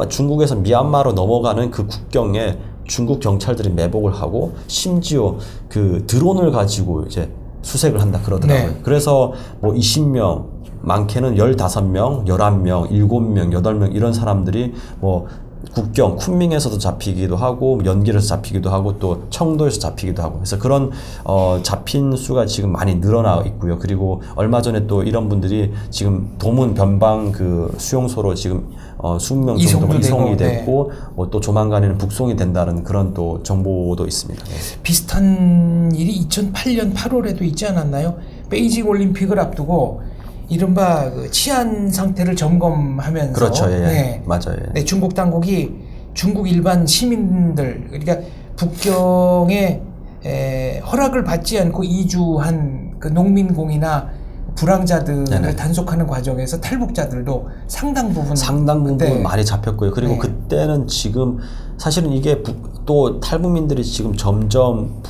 중국에서 미얀마로 넘어가는 그 국경에 중국 경찰들이 매복을 하고 심지어 그 드론을 가지고 이제 수색을 한다 그러더라고요. 네. 그래서 뭐 20명, 많게는 15명, 11명, 7명, 8명 이런 사람들이 뭐 국경 쿤밍에서도 잡히기도 하고 연길에서 잡히기도 하고 또 청도에서 잡히기도 하고 그래서 그런 잡힌 수가 지금 많이 늘어나 있고요. 그리고 얼마 전에 또 이런 분들이 지금 도문 변방 그 수용소로 지금 20명 정도가 이송이 됐고 네. 또 조만간에는 북송이 된다는 그런 또 정보도 있습니다. 네. 비슷한 일이 2008년 8월에도 있지 않았나요? 베이징 올림픽을 앞두고 이른바 그 치안 상태를 점검하면서 그렇죠. 예. 네. 맞아요. 예. 네, 중국 당국이 중국 일반 시민들 그러니까 북경에 허락을 받지 않고 이주한 그 농민공이나 불황자들을 네네. 단속하는 과정에서 탈북자들도 상당 부분 네. 많이 잡혔고요. 그리고 네. 그때는 지금 사실은 이게 또 탈북민들이 지금 점점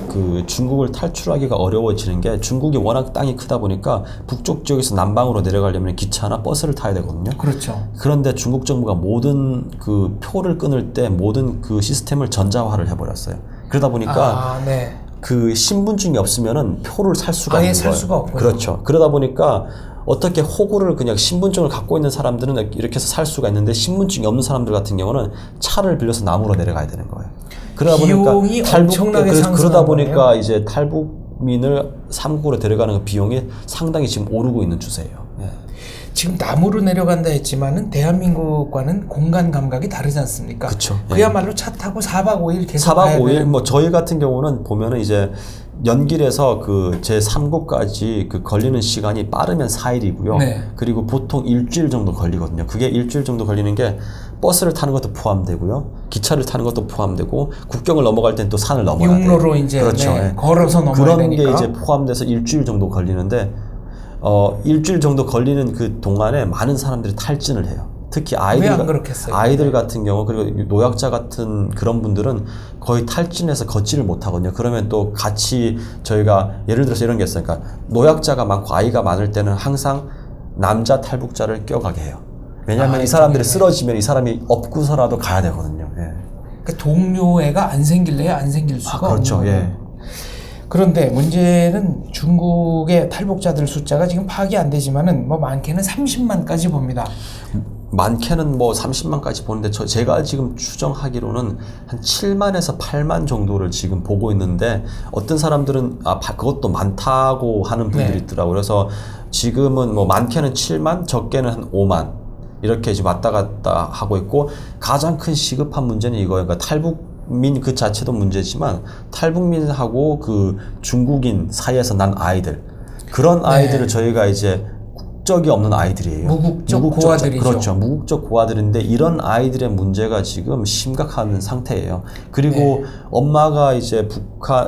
그 중국을 탈출하기가 어려워지는 게 중국이 워낙 땅이 크다 보니까 북쪽 지역에서 남방으로 내려가려면 기차나 버스를 타야 되거든요. 그렇죠. 그런데 중국 정부가 모든 그 표를 끊을 때 모든 그 시스템을 전자화를 해버렸어요. 그러다 보니까 네. 그 신분증이 없으면은 표를 살 수가 아예 없는 살 거예요. 수가 없군요. 그렇죠. 그러다 보니까 어떻게 호구를 그냥 신분증을 갖고 있는 사람들은 이렇게 해서 살 수가 있는데 신분증이 없는 사람들 같은 경우는 차를 빌려서 남으로 내려가야 되는 거예요. 그러다 비용이 보니까 엄청나게 상승한 그러다 보니까 거네요. 이제 탈북민을 삼국으로 데려가는 그 비용이 상당히 지금 오르고 있는 추세예요. 예. 지금 남으로 내려간다 했지만은 대한민국과는 공간 감각이 다르지 않습니까? 그쵸. 예. 그야말로 차 타고 4박 5일 계속 4박 가야 5일 되는 뭐 저희 같은 경우는 보면은 이제 연길에서 그 제3국까지 그 걸리는 시간이 빠르면 4일이고요. 네. 그리고 보통 일주일 정도 걸리거든요. 그게 일주일 정도 걸리는 게 버스를 타는 것도 포함되고요. 기차를 타는 것도 포함되고 국경을 넘어갈 땐 또 산을 넘어야 돼요. 육로로 이제 그렇죠. 네, 예. 걸어서 넘어야 그런 되니까. 게 이제 포함돼서 일주일 정도 걸리는데 일주일 정도 걸리는 그 동안에 많은 사람들이 탈진을 해요. 특히 왜 안 그렇겠어요? 아이들 같은 경우 그리고 노약자 같은 그런 분들은 거의 탈진해서 걷지를 못하거든요. 그러면 또 같이 저희가 예를 들어서 이런 게 있어요. 그러니까 노약자가 많고 아이가 많을 때는 항상 남자 탈북자를 껴가게 해요. 왜냐하면 이 사람들이 쓰러지면 이 사람이 업고서라도 가야 되거든요. 예. 그 동료애가 안 생길래야 안 생길 수가 그렇죠. 없는 거예요. 예. 그런데 문제는 중국의 탈북자들 숫자가 지금 파악이 안 되지만은 뭐 많게는 30만까지 봅니다. 많게는 뭐 30만까지 보는데 제가 지금 추정하기로는 한 7만에서 8만 정도를 지금 보고 있는데 어떤 사람들은 그것도 많다고 하는 분들이 네. 있더라고요. 그래서 지금은 뭐 많게는 7만, 적게는 한 5만 이렇게 지금 왔다 갔다 하고 있고 가장 큰 시급한 문제는 이거예요. 그러니까 탈북민 그 자체도 문제지만 탈북민하고 그 중국인 사이에서 난 아이들 그런 아이들을 저희가 이제 국적이 없는 아이들이에요. 무국적 고아들이죠. 그렇죠. 무국적 고아들인데 이런 아이들의 문제가 지금 심각한 상태예요. 그리고 엄마가 이제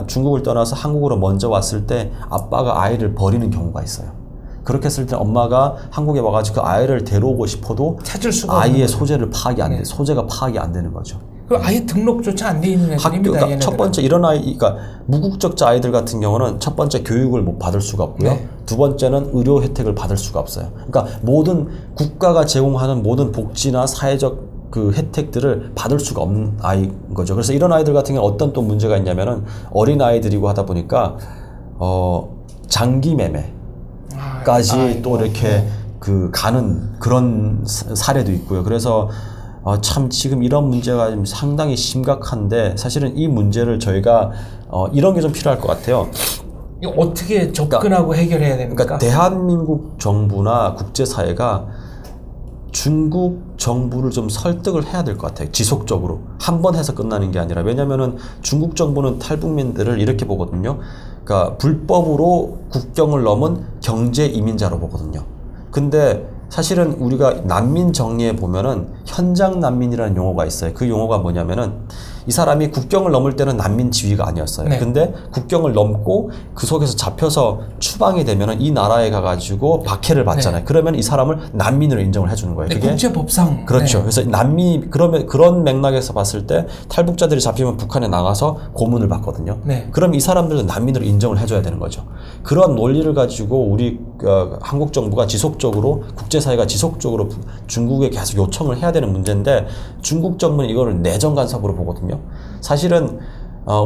중국을 떠나서 한국으로 먼저 왔을 때 아빠가 아이를 버리는 경우가 있어요. 그렇게 했을 때 엄마가 한국에 와가지고 그 아이를 데려오고 싶어도 찾을 수가 아이의 없는 소재를 파악이 안 돼. 소재가 파악이 안 되는 거죠. 그 아예 등록조차 안 돼 있는 애들입니다. 그러니까 첫 번째 이런 그러니까 무국적자 아이들 같은 경우는 첫 번째 교육을 못 받을 수가 없고요. 네. 두 번째는 의료 혜택을 받을 수가 없어요. 그러니까 모든 국가가 제공하는 모든 복지나 사회적 그 혜택들을 받을 수가 없는 아이인 거죠. 그래서 이런 아이들 같은 경우는 어떤 또 문제가 있냐면은 어린 아이들이고 하다 보니까 장기 매매까지 또 이렇게 그 가는 그런 사례도 있고요. 그래서 참 지금 이런 문제가 좀 상당히 심각한데 사실은 이 문제를 저희가 이런 게 좀 필요할 것 같아요. 이거 어떻게 접근하고 해결해야 됩니까? 그러니까 대한민국 정부나 국제사회가 중국 정부를 좀 설득을 해야 될 것 같아요. 지속적으로. 한 번 해서 끝나는 게 아니라. 왜냐면은 중국 정부는 탈북민들을 이렇게 보거든요. 그러니까 불법으로 국경을 넘은 경제 이민자로 보거든요. 근데 사실은 우리가 난민 정리에 보면은 현장 난민이라는 용어가 있어요. 그 용어가 뭐냐면은 이 사람이 국경을 넘을 때는 난민 지위가 아니었어요. 네. 근데 국경을 넘고 그 속에서 잡혀서 추방이 되면은 이 나라에 가가지고 박해를 받잖아요. 네. 그러면 이 사람을 난민으로 인정을 해주는 거예요. 네, 그게 국제법상 그렇죠. 네. 그래서 그런 맥락에서 봤을 때 탈북자들이 잡히면 북한에 나가서 고문을 받거든요. 네. 그럼 이 사람들은 난민으로 인정을 해줘야 되는 거죠. 그런 논리를 가지고 우리 한국 정부가 지속적으로 국제사회가 지속적으로 중국에 계속 요청을 해야 되는 문제인데 중국 정부는 이거를 내정 간섭으로 보거든요. 사실은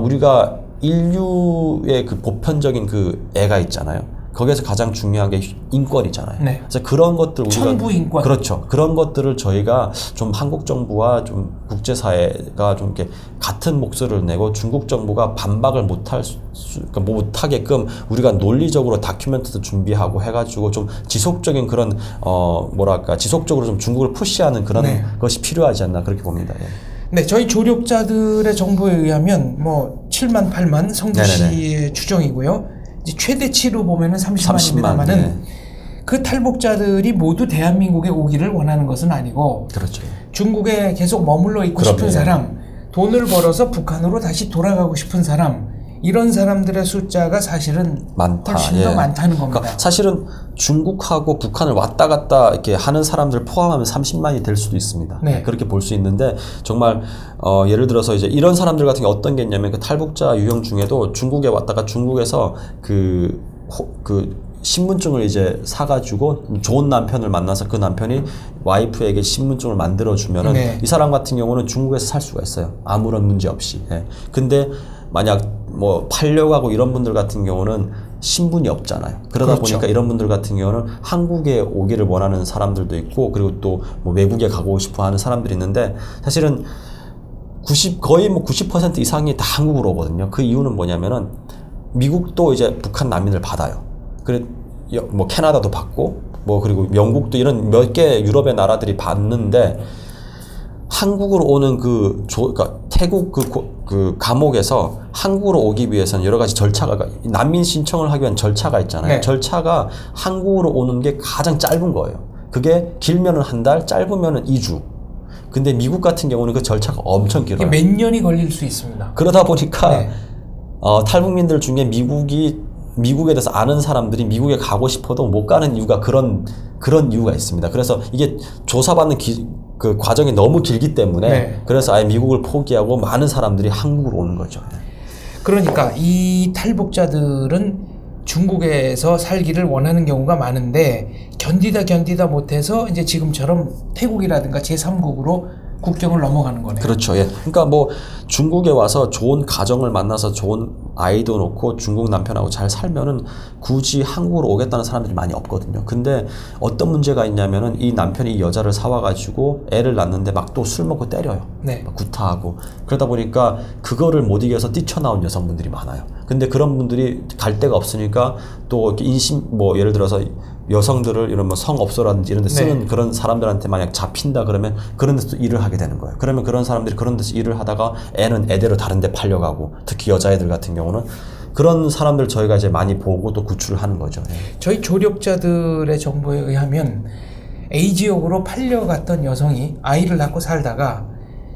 우리가 인류의 그 보편적인 그 애가 있잖아요. 거기에서 가장 중요한 게 인권이잖아요. 네. 그래서 그런 것들 우리가 천부 인권. 그렇죠. 그런 것들을 저희가 좀 한국 정부와 좀 국제사회가 좀 이렇게 같은 목소리를 내고 중국 정부가 반박을 그러니까 못하게끔 우리가 논리적으로 다큐멘터도 준비하고 해가지고 좀 지속적인 그런 지속적으로 좀 중국을 푸시하는 그런 것이 필요하지 않나 그렇게 봅니다. 예. 네, 저희 조력자들의 정보에 의하면 뭐 7만, 8만 성주 씨의 추정이고요. 이제 최대치로 보면은 30만입니다만은 네. 그 탈북자들이 모두 대한민국에 오기를 원하는 것은 아니고 그렇죠. 중국에 계속 머물러 있고 그럼요. 싶은 사람, 돈을 벌어서 북한으로 다시 돌아가고 싶은 사람, 이런 사람들의 숫자가 사실은 훨씬 더 많다는 겁니다. 그러니까 사실은 중국하고 북한을 왔다 갔다 이렇게 하는 사람들 포함하면 30만이 될 수도 있습니다. 네. 그렇게 볼 수 있는데 정말 예를 들어서 이제 이런 사람들 같은 게 어떤 게 있냐면 그 탈북자 유형 중에도 중국에 왔다가 중국에서 그 신분증을 이제 사가지고 좋은 남편을 만나서 그 남편이 와이프에게 신분증을 만들어주면은 이 사람 같은 경우는 중국에서 살 수가 있어요. 아무런 문제 없이. 예. 근데 만약 뭐 팔려고 하고 이런 분들 같은 경우는 신분이 없잖아요. 그러다 그렇죠. 보니까 이런 분들 같은 경우는 한국에 오기를 원하는 사람들도 있고, 그리고 또 뭐 외국에 가고 싶어 하는 사람들이 있는데, 사실은 거의 뭐 90% 이상이 다 한국으로 오거든요. 그 이유는 뭐냐면은 미국도 이제 북한 난민을 받아요. 그래 뭐 캐나다도 받고, 뭐 그리고 영국도 이런 몇 개 유럽의 나라들이 받는데, 한국으로 오는 그러니까 태국 그 감옥에서 한국으로 오기 위해서는 여러 가지 절차가, 난민 신청을 하기 위한 절차가 있잖아요. 네. 절차가 한국으로 오는 게 가장 짧은 거예요. 그게 길면은 한 달, 짧으면은 2주. 근데 미국 같은 경우는 그 절차가 엄청 길어요. 몇 년이 걸릴 수 있습니다. 그러다 보니까 네. 탈북민들 중에 미국에 대해서 아는 사람들이 미국에 가고 싶어도 못 가는 이유가 그런 이유가 있습니다. 그래서 이게 조사받는 그 과정이 너무 길기 때문에 네. 그래서 아예 미국을 포기하고 많은 사람들이 한국으로 오는 거죠. 그러니까 이 탈북자들은 중국에서 살기를 원하는 경우가 많은데 견디다 못해서 이제 지금처럼 태국이라든가 제3국으로 국경을 넘어가는 거네요. 그렇죠. 예. 그러니까 뭐 중국에 와서 좋은 가정을 만나서 좋은 아이도 놓고 중국 남편하고 잘 살면은 굳이 한국으로 오겠다는 사람들이 많이 없거든요. 근데 어떤 문제가 있냐면은 이 남편이 이 여자를 사와가지고 애를 낳는데 막 또 술 먹고 때려요. 네. 막 구타하고. 그러다 보니까 그거를 못 이겨서 뛰쳐나온 여성분들이 많아요. 근데 그런 분들이 갈 데가 없으니까 또 이렇게 뭐 예를 들어서 여성들을 이런 뭐 성업소라든지 이런 데 쓰는 네. 그런 사람들한테 만약 잡힌다 그러면 그런 데서 일을 하게 되는 거예요. 그러면 그런 사람들이 그런 데서 일을 하다가 애는 애대로 다른 데 팔려가고, 특히 여자애들 같은 경우는 그런 사람들 저희가 이제 많이 보고 또 구출을 하는 거죠. 예. 저희 조력자들의 정보에 의하면 A지역으로 팔려갔던 여성이 아이를 낳고 살다가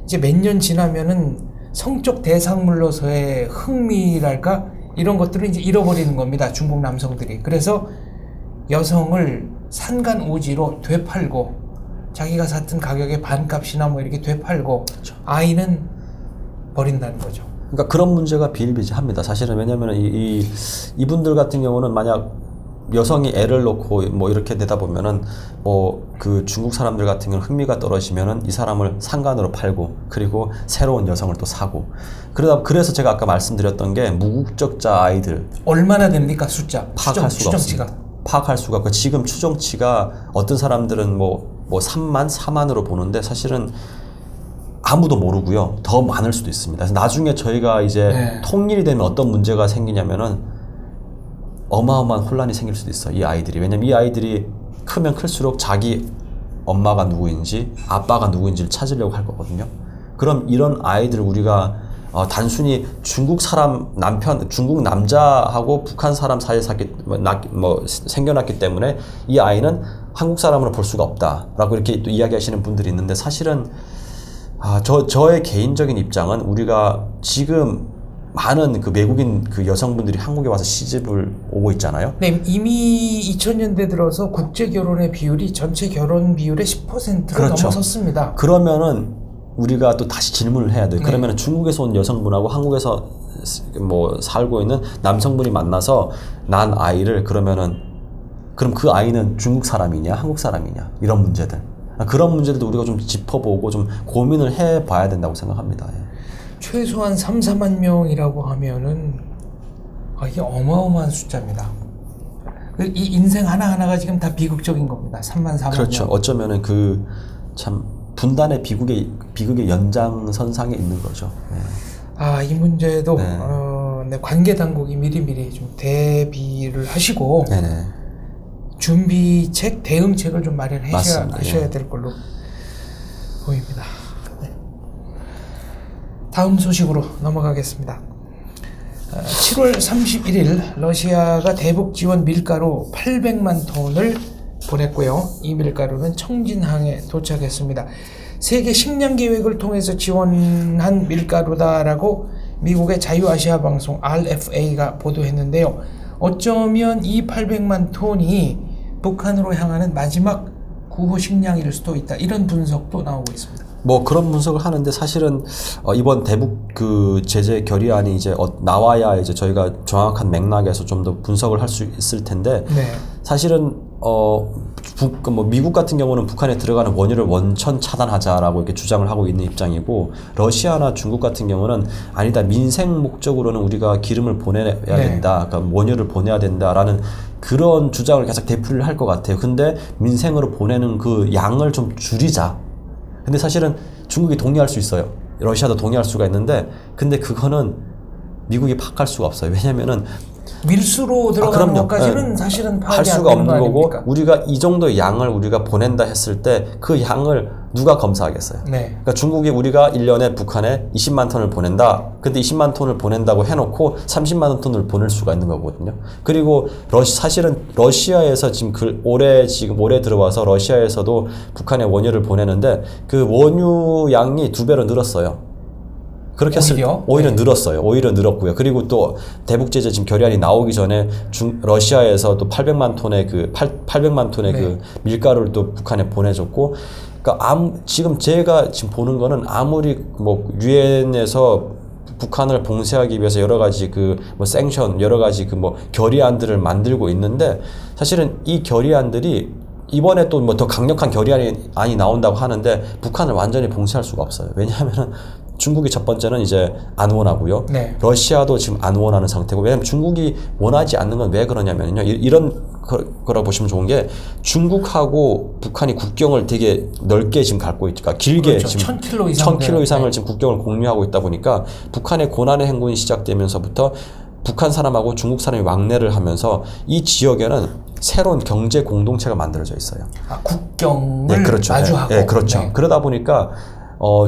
이제 몇 년 지나면은 성적 대상물로서의 흥미랄까 이런 것들을 이제 잃어버리는 겁니다. 중국 남성들이. 그래서 여성을 산간오지로 되팔고 자기가 샀던 가격의 반값이나 뭐 이렇게 되팔고 그렇죠. 아이는 버린다는 거죠. 그러니까 그런 문제가 비일비재합니다. 사실은 왜냐하면 이분들 같은 경우는 만약 여성이 애를 놓고 뭐 이렇게 되다 보면은 뭐 그 중국 사람들 같은 경우는 흥미가 떨어지면은 이 사람을 상간으로 팔고, 그리고 새로운 여성을 또 사고, 그래서 제가 아까 말씀드렸던 게 무국적자 아이들 얼마나 됩니까 숫자? 파악할 수가 추정치가. 없습니다. 파악할 수가 없고, 지금 추정치가 어떤 사람들은 뭐 3만, 4만으로 보는데 사실은 아무도 모르고요. 더 많을 수도 있습니다. 그래서 나중에 저희가 이제 네. 통일이 되면 어떤 문제가 생기냐면은 어마어마한 혼란이 생길 수도 있어요. 이 아이들이. 왜냐면 이 아이들이 크면 클수록 자기 엄마가 누구인지 아빠가 누구인지를 찾으려고 할 거거든요. 그럼 이런 아이들을 우리가 단순히 중국 남자하고 북한 사람 사이에 생겨났기 때문에 이 아이는 한국 사람으로 볼 수가 없다라고 이렇게 또 이야기하시는 분들이 있는데, 사실은 저의 개인적인 입장은 우리가 지금 많은 그 외국인 그 여성분들이 한국에 와서 시집을 오고 있잖아요. 네, 이미 2000년대 들어서 국제 결혼의 비율이 전체 결혼 비율의 10%를 그렇죠. 넘어섰습니다. 그러면은 우리가 또 다시 질문을 해야 돼요. 네. 그러면은 중국에서 온 여성분하고 한국에서 뭐 살고 있는 남성분이 만나서 난 아이를 그럼 그 아이는 중국 사람이냐 한국 사람이냐, 이런 문제들. 그런 문제들도 우리가 좀 짚어보고 좀 고민을 해봐야 된다고 생각합니다. 예. 최소한 3, 4만 명이라고 하면은 이게 어마어마한 숫자입니다. 이 인생 하나하나가 지금 다 비극적인 겁니다. 3만 4만 그렇죠. 명. 어쩌면은 그 참 분단의 비극의 연장선상에 있는 거죠. 예. 이 문제도 네. 네, 관계 당국이 미리미리 좀 대비를 하시고 네네. 준비책, 대응책을 좀 맞습니다. 마련하셔야 예. 될 걸로 보입니다. 네. 다음 소식으로 넘어가겠습니다. 7월 31일 러시아가 대북 지원 밀가루 800만 톤을 보냈고요. 이 밀가루는 청진항에 도착했습니다. 세계 식량 계획을 통해서 지원한 밀가루다라고 미국의 자유아시아 방송 RFA가 보도했는데요. 어쩌면 이 800만 톤이 북한으로 향하는 마지막 구호 식량일 수도 있다, 이런 분석도 나오고 있습니다. 뭐 그런 분석을 하는데, 사실은 이번 대북 그 제재 결의안이 이제 나와야 이제 저희가 정확한 맥락에서 좀 더 분석을 할 수 있을 텐데, 네. 사실은 뭐 미국 같은 경우는 북한에 들어가는 원유를 원천 차단하자라고 이렇게 주장을 하고 있는 입장이고 러시아나 중국 같은 경우는 아니다 민생 목적으로는 우리가 기름을 보내야 된다, 그러니까 원유를 보내야 된다라는 그런 주장을 계속 되풀이를 할 것 같아요. 근데 민생으로 보내는 그 양을 좀 줄이자. 근데 사실은 중국이 동의할 수 있어요. 러시아도 동의할 수가 있는데 근데 그거는 미국이 파악할 수가 없어요. 왜냐면은 밀수로 들어가는 것까지는 사실은 할 수가 없는 거고 우리가 이 정도의 양을 우리가 보낸다 했을 때 그 양을 누가 검사하겠어요. 네. 그러니까 중국이 우리가 1년에 북한에 20만 톤을 보낸다. 근데 20만 톤을 보낸다고 해놓고 30만 톤을 보낼 수가 있는 거거든요. 그리고 사실은 러시아에서 지금 올해 들어와서 러시아에서도 북한에 원유를 보내는데 그 원유 양이 2배로 늘었어요. 그렇게 오히려 늘었어요. 오히려 늘었고요. 그리고 또 대북제재 지금 결의안이 나오기 전에 러시아에서 또 800만 톤의 그 밀가루를 또 북한에 보내줬고, 그러니까 지금 제가 지금 보는 거는 아무리 뭐 유엔에서 북한을 봉쇄하기 위해서 여러 가지 그 뭐 생션 여러 가지 그 뭐 결의안들을 만들고 있는데 사실은 이 결의안들이 이번에 또 뭐 더 강력한 결의안이 나온다고 하는데 북한을 완전히 봉쇄할 수가 없어요. 왜냐하면은 중국이 첫 번째는 이제 안 원하고요. 네. 러시아도 지금 안 원하는 상태고, 왜냐하면 중국이 원하지 않는 건 왜 그러냐면요. 이런 거라 보시면 좋은 게 중국하고 북한이 국경을 되게 넓게 지금 갖고 있으니까 길게 그렇죠. 지금 1000km 이상을 지금 국경을 공유하고 있다 보니까 북한의 고난의 행군이 시작되면서부터 북한 사람하고 중국 사람이 왕래를 하면서 이 지역에는 새로운 경제 공동체가 만들어져 있어요. 국경을 그렇죠. 마주하고. 네, 그렇죠. 그러다 보니까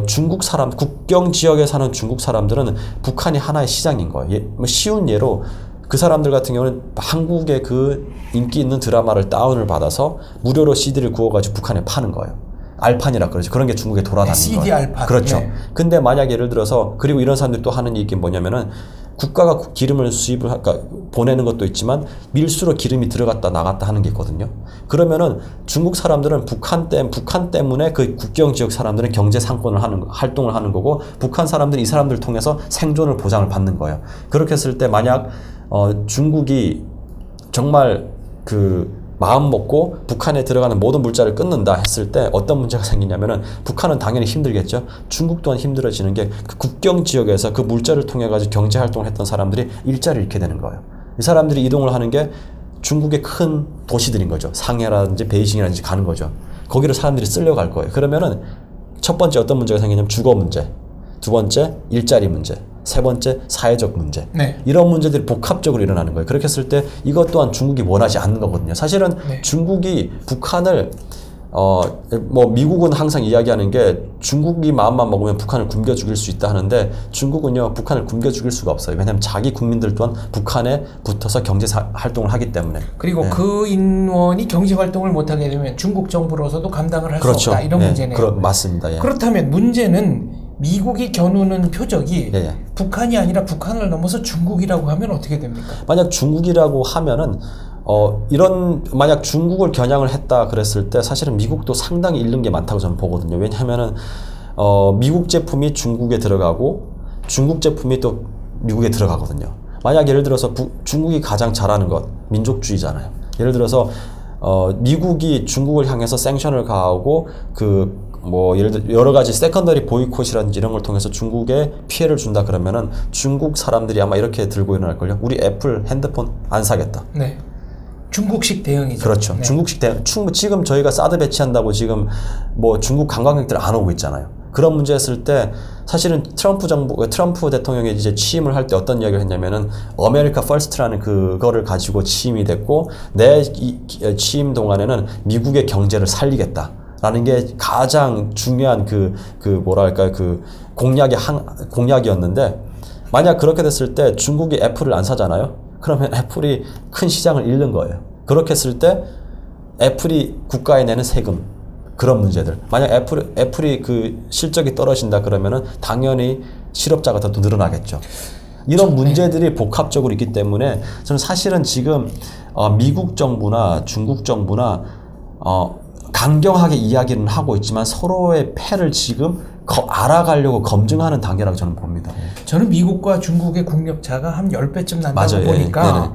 중국 사람, 국경 지역에 사는 중국 사람들은 북한이 하나의 시장인 거예요. 뭐 쉬운 예로 그 사람들 같은 경우는 한국의 그 인기 있는 드라마를 다운을 받아서 무료로 CD를 구워가지고 북한에 파는 거예요. 알판이라 그러죠. 그런 게 중국에 돌아다니는 CD 거예요. 알판. 그렇죠. 네. 근데 만약 예를 들어서 그리고 이런 사람들이 또 하는 얘기 뭐냐면은 국가가 기름을 그러니까 보내는 것도 있지만 밀수로 기름이 들어갔다 나갔다 하는 게 있거든요. 그러면은 중국 사람들은 북한 때문에 그 국경 지역 사람들은 경제 상권을 활동을 하는 거고 북한 사람들은 이 사람들을 통해서 생존을 보장을 받는 거예요. 그렇게 했을 때 만약 중국이 정말 그 마음 먹고 북한에 들어가는 모든 물자를 끊는다 했을 때 어떤 문제가 생기냐면은 북한은 당연히 힘들겠죠. 중국 또한 힘들어지는 게 그 국경 지역에서 그 물자를 통해 가지고 경제 활동을 했던 사람들이 일자리를 잃게 되는 거예요. 이 사람들이 이동을 하는 게 중국의 큰 도시들인 거죠. 상해라든지 베이징이라든지 가는 거죠. 거기로 사람들이 쓸려 갈 거예요. 그러면은 첫 번째 어떤 문제가 생기냐면 주거 문제, 두 번째 일자리 문제, 세 번째 사회적 문제. 네. 이런 문제들이 복합적으로 일어나는 거예요. 그렇게 했을 때 이것 또한 중국이 원하지 않는 거거든요. 사실은 중국이 북한을 뭐 미국은 항상 이야기하는 게 중국이 마음만 먹으면 북한을 굶겨 죽일 수 있다 하는데 중국은요 북한을 굶겨 죽일 수가 없어요. 왜냐하면 자기 국민들 또한 북한에 붙어서 경제 활동을 하기 때문에. 그리고 그 인원이 경제 활동을 못하게 되면 중국 정부로서도 감당을 할 수 그렇죠. 없다 이런 문제네요. 맞습니다. 예. 그렇다면 문제는 미국이 겨누는 표적이 북한이 아니라 북한을 넘어서 중국이라고 하면 어떻게 됩니까? 만약 중국이라고 하면은 만약 중국을 겨냥을 했다 그랬을 때 사실은 미국도 상당히 잃는 게 많다고 저는 보거든요. 왜냐하면은 미국 제품이 중국에 들어가고 중국 제품이 또 미국에 들어가거든요. 만약 예를 들어서 중국이 가장 잘하는 것 민족주의잖아요. 예를 들어서 미국이 중국을 향해서 생션을 가하고 예를 들어 여러 가지 세컨더리 보이콧이라든지 이런 걸 통해서 중국에 피해를 준다 그러면은 중국 사람들이 아마 이렇게 들고 일어날걸요. 우리 애플 핸드폰 안 사겠다. 네. 중국식 대응이죠. 그렇죠. 네. 중국식 대응. 지금 저희가 사드 배치한다고 지금 뭐 중국 관광객들 안 오고 있잖아요. 그런 문제 했을 때 사실은 트럼프 대통령이 이제 취임을 할 때 어떤 이야기를 했냐면은 아메리카 퍼스트라는 그거를 가지고 취임이 됐고 내 취임 동안에는 미국의 경제를 살리겠다. 라는 게 가장 중요한 공약이었는데 만약 그렇게 됐을 때 중국이 애플을 안 사잖아요. 그러면 애플이 큰 시장을 잃는 거예요. 그렇게 했을 때 애플이 국가에 내는 세금 그런 문제들. 만약 애플이 그 실적이 떨어진다 그러면은 당연히 실업자가 더 늘어나겠죠. 이런 문제들이 복합적으로 있기 때문에 저는 사실은 지금 미국 정부나 중국 정부나 강경하게 이야기는 하고 있지만 서로의 패를 지금 알아가려고 검증하는 단계라고 저는 봅니다. 저는 미국과 중국의 국력차가 한 10배쯤 난다고 맞아요. 보니까 네네.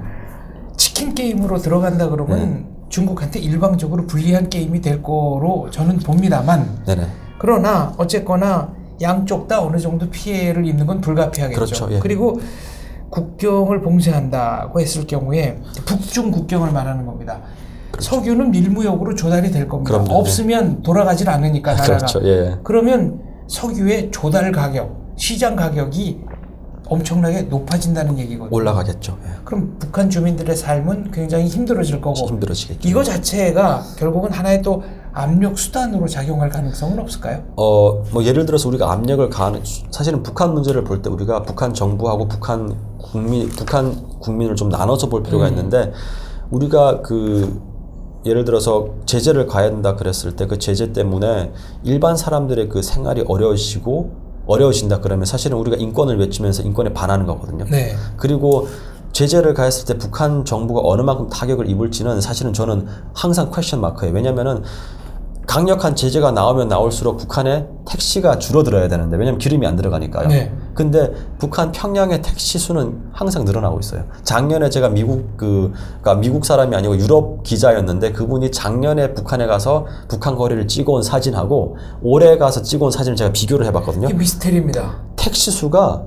치킨 게임으로 들어간다 그러면 중국한테 일방적으로 불리한 게임이 될 거로 저는 봅니다만 네네. 그러나 어쨌거나 양쪽 다 어느 정도 피해를 입는 건 불가피하겠죠. 그렇죠. 예. 그리고 국경을 봉쇄한다고 했을 경우에 북중 국경을 말하는 겁니다. 그렇죠. 석유는 밀무역으로 조달이 될 겁니다. 그럼요. 없으면 돌아가질 않으니까 나라가. 그렇죠. 예. 그러면 석유의 조달 가격, 시장 가격이 엄청나게 높아진다는 얘기거든요. 올라가겠죠. 예. 그럼 북한 주민들의 삶은 굉장히 힘들어질 거고 힘들어지겠죠. 이거 자체가 결국은 하나의 또 압력 수단으로 작용할 가능성은 없을까요? 뭐 예를 들어서 우리가 압력을 가하는 사실은 북한 문제를 볼 때 우리가 북한 정부하고 북한 국민을 좀 나눠서 볼 필요가 있는데 우리가 예를 들어서 제재를 가해야 된다 그랬을 때 그 제재 때문에 일반 사람들의 그 생활이 어려워진다 그러면 사실은 우리가 인권을 외치면서 인권에 반하는 거거든요. 네. 그리고 제재를 가했을 때 북한 정부가 어느 만큼 타격을 입을지는 사실은 저는 항상 퀘스천 마크예요. 왜냐면은 강력한 제재가 나오면 나올수록 북한의 택시가 줄어들어야 되는데 왜냐면 기름이 안 들어가니까요. 네. 근데 북한 평양의 택시 수는 항상 늘어나고 있어요. 작년에 제가 그러니까 미국 사람이 아니고 유럽 기자였는데 그분이 작년에 북한에 가서 북한 거리를 찍어온 사진하고 올해 가서 찍어온 사진을 제가 비교를 해봤거든요. 이게 미스테리입니다. 택시 수가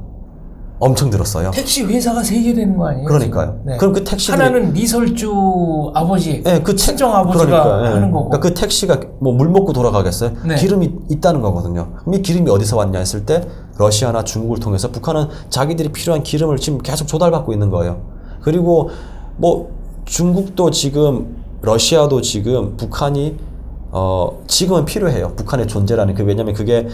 엄청 늘었어요. 택시 회사가 3개 되는 거 아니에요? 그러니까요. 네. 그럼 그 택시들이 하나는 리설주 아버지, 네, 친정 아버지가 그러니까, 하는 거고. 그러니까 그 택시가 뭐 물 먹고 돌아가겠어요? 네. 기름이 있다는 거거든요. 그럼 이 기름이 어디서 왔냐 했을 때 러시아나 중국을 통해서 북한은 자기들이 필요한 기름을 지금 계속 조달받고 있는 거예요. 그리고 뭐 중국도 지금 러시아도 지금 북한이 지금은 필요해요. 북한의 존재라는 왜냐면 그게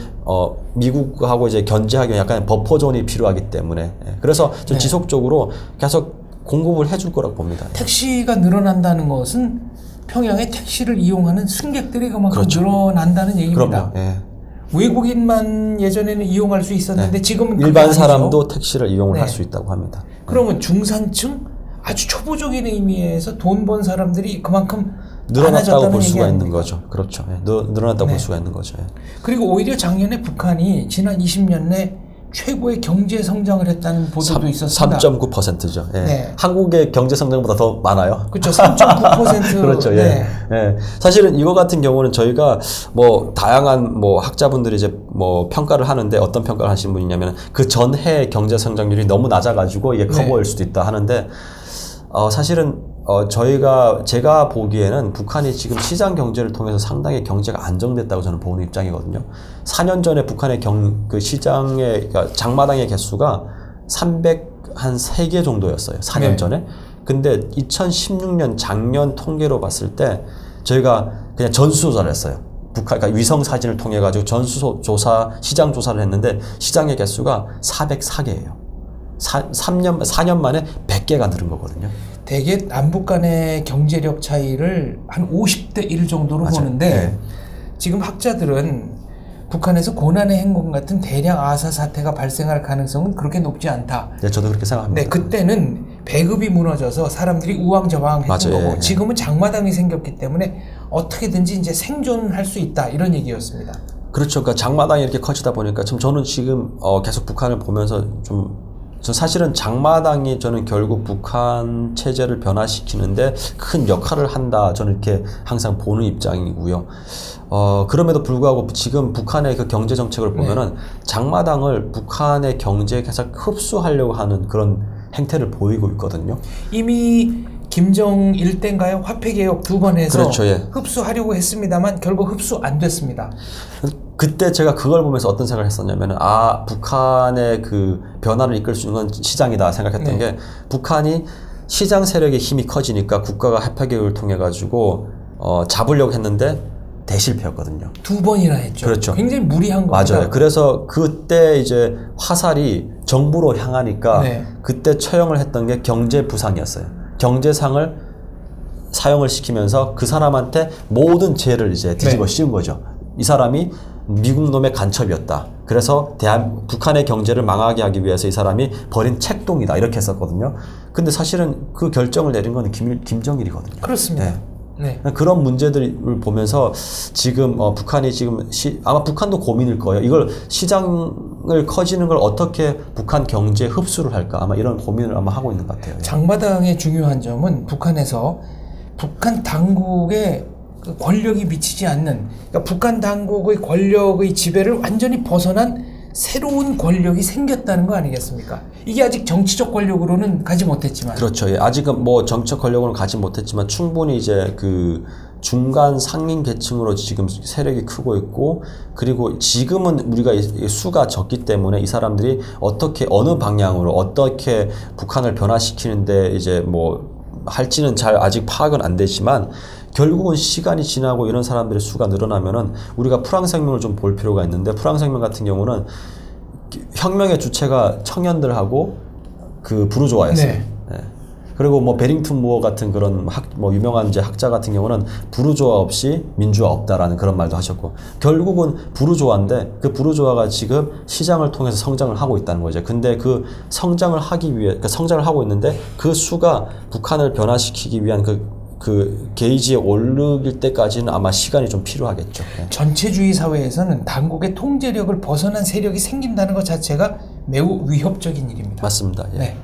미국하고 이제 견제하기 약간 버퍼존이 필요하기 때문에. 예. 그래서 좀 지속적으로 계속 공급을 해줄 거라고 봅니다. 택시가 늘어난다는 것은 평양에 택시를 이용하는 승객들이 그만큼 그렇죠. 늘어난다는 얘기입니다. 그럼요. 예. 외국인만 예전에는 이용할 수 있었는데 지금은 그게 일반 아니죠. 사람도 택시를 이용을 네. 할 수 있다고 합니다. 그러면 중산층 아주 초보적인 의미에서 돈 번 사람들이 그만큼 늘어났다고 많아졌다는 볼 수가 얘기 있는 아닙니까? 거죠. 그렇죠. 예. 늘어났다고 네. 볼 수가 있는 거죠. 예. 그리고 오히려 작년에 북한이 지난 20년 내 최고의 경제 성장을 했다는 보도도 있었습니다. 3.9%죠. 예. 네. 한국의 경제 성장보다 더 많아요. 그렇죠. 3.9%. 그렇죠. 예. 네. 예. 사실은 이거 같은 경우는 저희가 뭐 다양한 뭐 학자분들이 이제 뭐 평가를 하는데 어떤 평가를 하신 분이냐면 그 전해 경제 성장률이 너무 낮아가지고 이게 커 네. 보일 수도 있다 하는데 사실은 제가 보기에는 북한이 지금 시장 경제를 통해서 상당히 경제가 안정됐다고 저는 보는 입장이거든요. 4년 전에 북한의 그 시장의 그러니까 장마당의 개수가 303개 정도였어요. 4년 네. 전에. 근데 2016년 작년 통계로 봤을 때 저희가 그냥 전수조사를 했어요. 그러니까 위성 사진을 통해 가지고 시장 조사를 했는데 시장의 개수가 404개예요. 4년 만에 100개가 늘은 거거든요. 대개 남북 간의 경제력 차이를 한 50대 1 정도로 맞아요. 보는데 네. 지금 학자들은 북한에서 고난의 행군 같은 대량 아사 사태가 발생할 가능성은 그렇게 높지 않다. 네, 저도 그렇게 생각합니다. 네, 그때는 배급이 무너져서 사람들이 우왕좌왕했던 맞아요. 거고 예. 지금은 장마당이 생겼기 때문에 어떻게든지 이제 생존할 수 있다 이런 얘기였습니다. 그렇죠. 그러니까 장마당이 이렇게 커지다 보니까 저는 지금 계속 북한을 보면서 저 사실은 장마당이 저는 결국 북한 체제를 변화시키는데 큰 역할을 한다. 저는 이렇게 항상 보는 입장이고요. 그럼에도 불구하고 지금 북한의 그 경제 정책을 보면은 장마당을 북한의 경제에 계속 흡수하려고 하는 그런 행태를 보이고 있거든요. 이미 김정일 때인가요? 화폐개혁 2번 해서 그렇죠, 예. 흡수하려고 했습니다만 결국 흡수 안 됐습니다. 그때 제가 그걸 보면서 어떤 생각을 했었냐면 북한의 그 변화를 이끌 수 있는 건 시장이다 생각했던 네. 게 북한이 시장 세력의 힘이 커지니까 국가가 화폐개혁을 통해 가지고 잡으려고 했는데 대실패였거든요. 2번이나 했죠. 그렇죠. 굉장히 무리한 겁니다. 맞아요. 그래서 그때 이제 화살이 정부로 향하니까 네. 그때 처형을 했던 게 경제 부상이었어요. 경제상을 사용을 시키면서 그 사람한테 모든 죄를 이제 뒤집어 네. 씌운 거죠. 이 사람이 미국 놈의 간첩이었다. 그래서 북한의 경제를 망하게 하기 위해서 이 사람이 벌인 책동이다. 이렇게 했었거든요. 근데 사실은 그 결정을 내린 건 김정일이거든요. 그렇습니다. 네. 네. 그런 문제들을 보면서 지금 북한이 지금 아마 북한도 고민일 거예요. 이걸 시장을 커지는 걸 어떻게 북한 경제에 흡수를 할까 아마 이런 고민을 아마 하고 있는 것 같아요. 장마당의 중요한 점은 북한에서 북한 당국의 그 권력이 미치지 않는, 그러니까 북한 당국의 권력의 지배를 완전히 벗어난 새로운 권력이 생겼다는 거 아니겠습니까? 이게 아직 정치적 권력으로는 가지 못했지만. 그렇죠. 예, 아직은 뭐 정책 권력으로는 가지 못했지만 충분히 이제 그 중간 상인 계층으로 지금 세력이 크고 있고, 그리고 지금은 우리가 이 수가 적기 때문에 이 사람들이 어떻게 어느 방향으로 어떻게 북한을 변화시키는데 이제 뭐 할지는 잘 아직 파악은 안 되지만, 결국은 시간이 지나고 이런 사람들의 수가 늘어나면은 우리가 프랑생명을 좀 볼 필요가 있는데, 프랑생명 같은 경우는 혁명의 주체가 청년들하고 그 부르조아였어요. 네. 예. 그리고 뭐 베링턴 무어 같은 그런 뭐 유명한 이제 학자 같은 경우는 부르조아 없이 민주화 없다라는 그런 말도 하셨고, 결국은 부르조아인데 그 부르조아가 지금 시장을 통해서 성장을 하고 있다는 거죠. 근데 그 성장을 하기 위해, 그 성장을 하고 있는데 그 수가 북한을 변화시키기 위한 그 게이지에 오르길 때까지는 아마 시간이 좀 필요하겠죠. 네. 전체주의 사회에서는 당국의 통제력을 벗어난 세력이 생긴다는 것 자체가 매우 위협적인 일입니다. 맞습니다. 예. 네.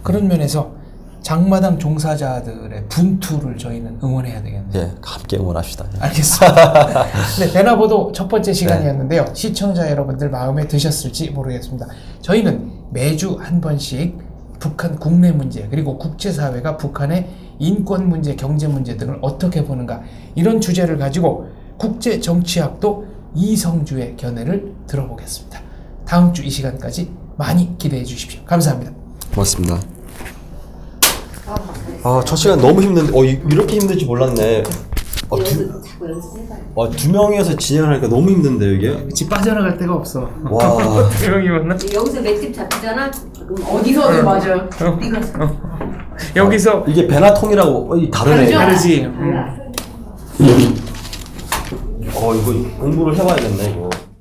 그런 면에서 장마당 종사자들의 분투를 저희는 응원해야 되겠네요. 예, 함께 응원합시다. 예. 알겠습니다. 네, 배나보도 첫 번째 시간이었는데요. 시청자 여러분들 마음에 드셨을지 모르겠습니다. 저희는 매주 한 번씩 북한 국내 문제, 그리고 국제사회가 북한의 인권 문제, 경제 문제 등을 어떻게 보는가, 이런 주제를 가지고 국제정치학도 이성주의 견해를 들어보겠습니다. 다음 주 이 시간까지 많이 기대해 주십시오. 감사합니다. 고맙습니다. 아, 첫 시간 너무 힘든데, 이렇게 힘든지 몰랐네. 두 명이서 진행을 하니까 너무 힘든데, 이게? 집 빠져나갈 데가 없어. 와. 대형이었나? 여기서 맷집 잡히잖아. 어디서든 맞아요. 여기서 이게 배나통이라고 다르네. 다르지. 달라. 이거 공부를 해봐야겠네, 이거.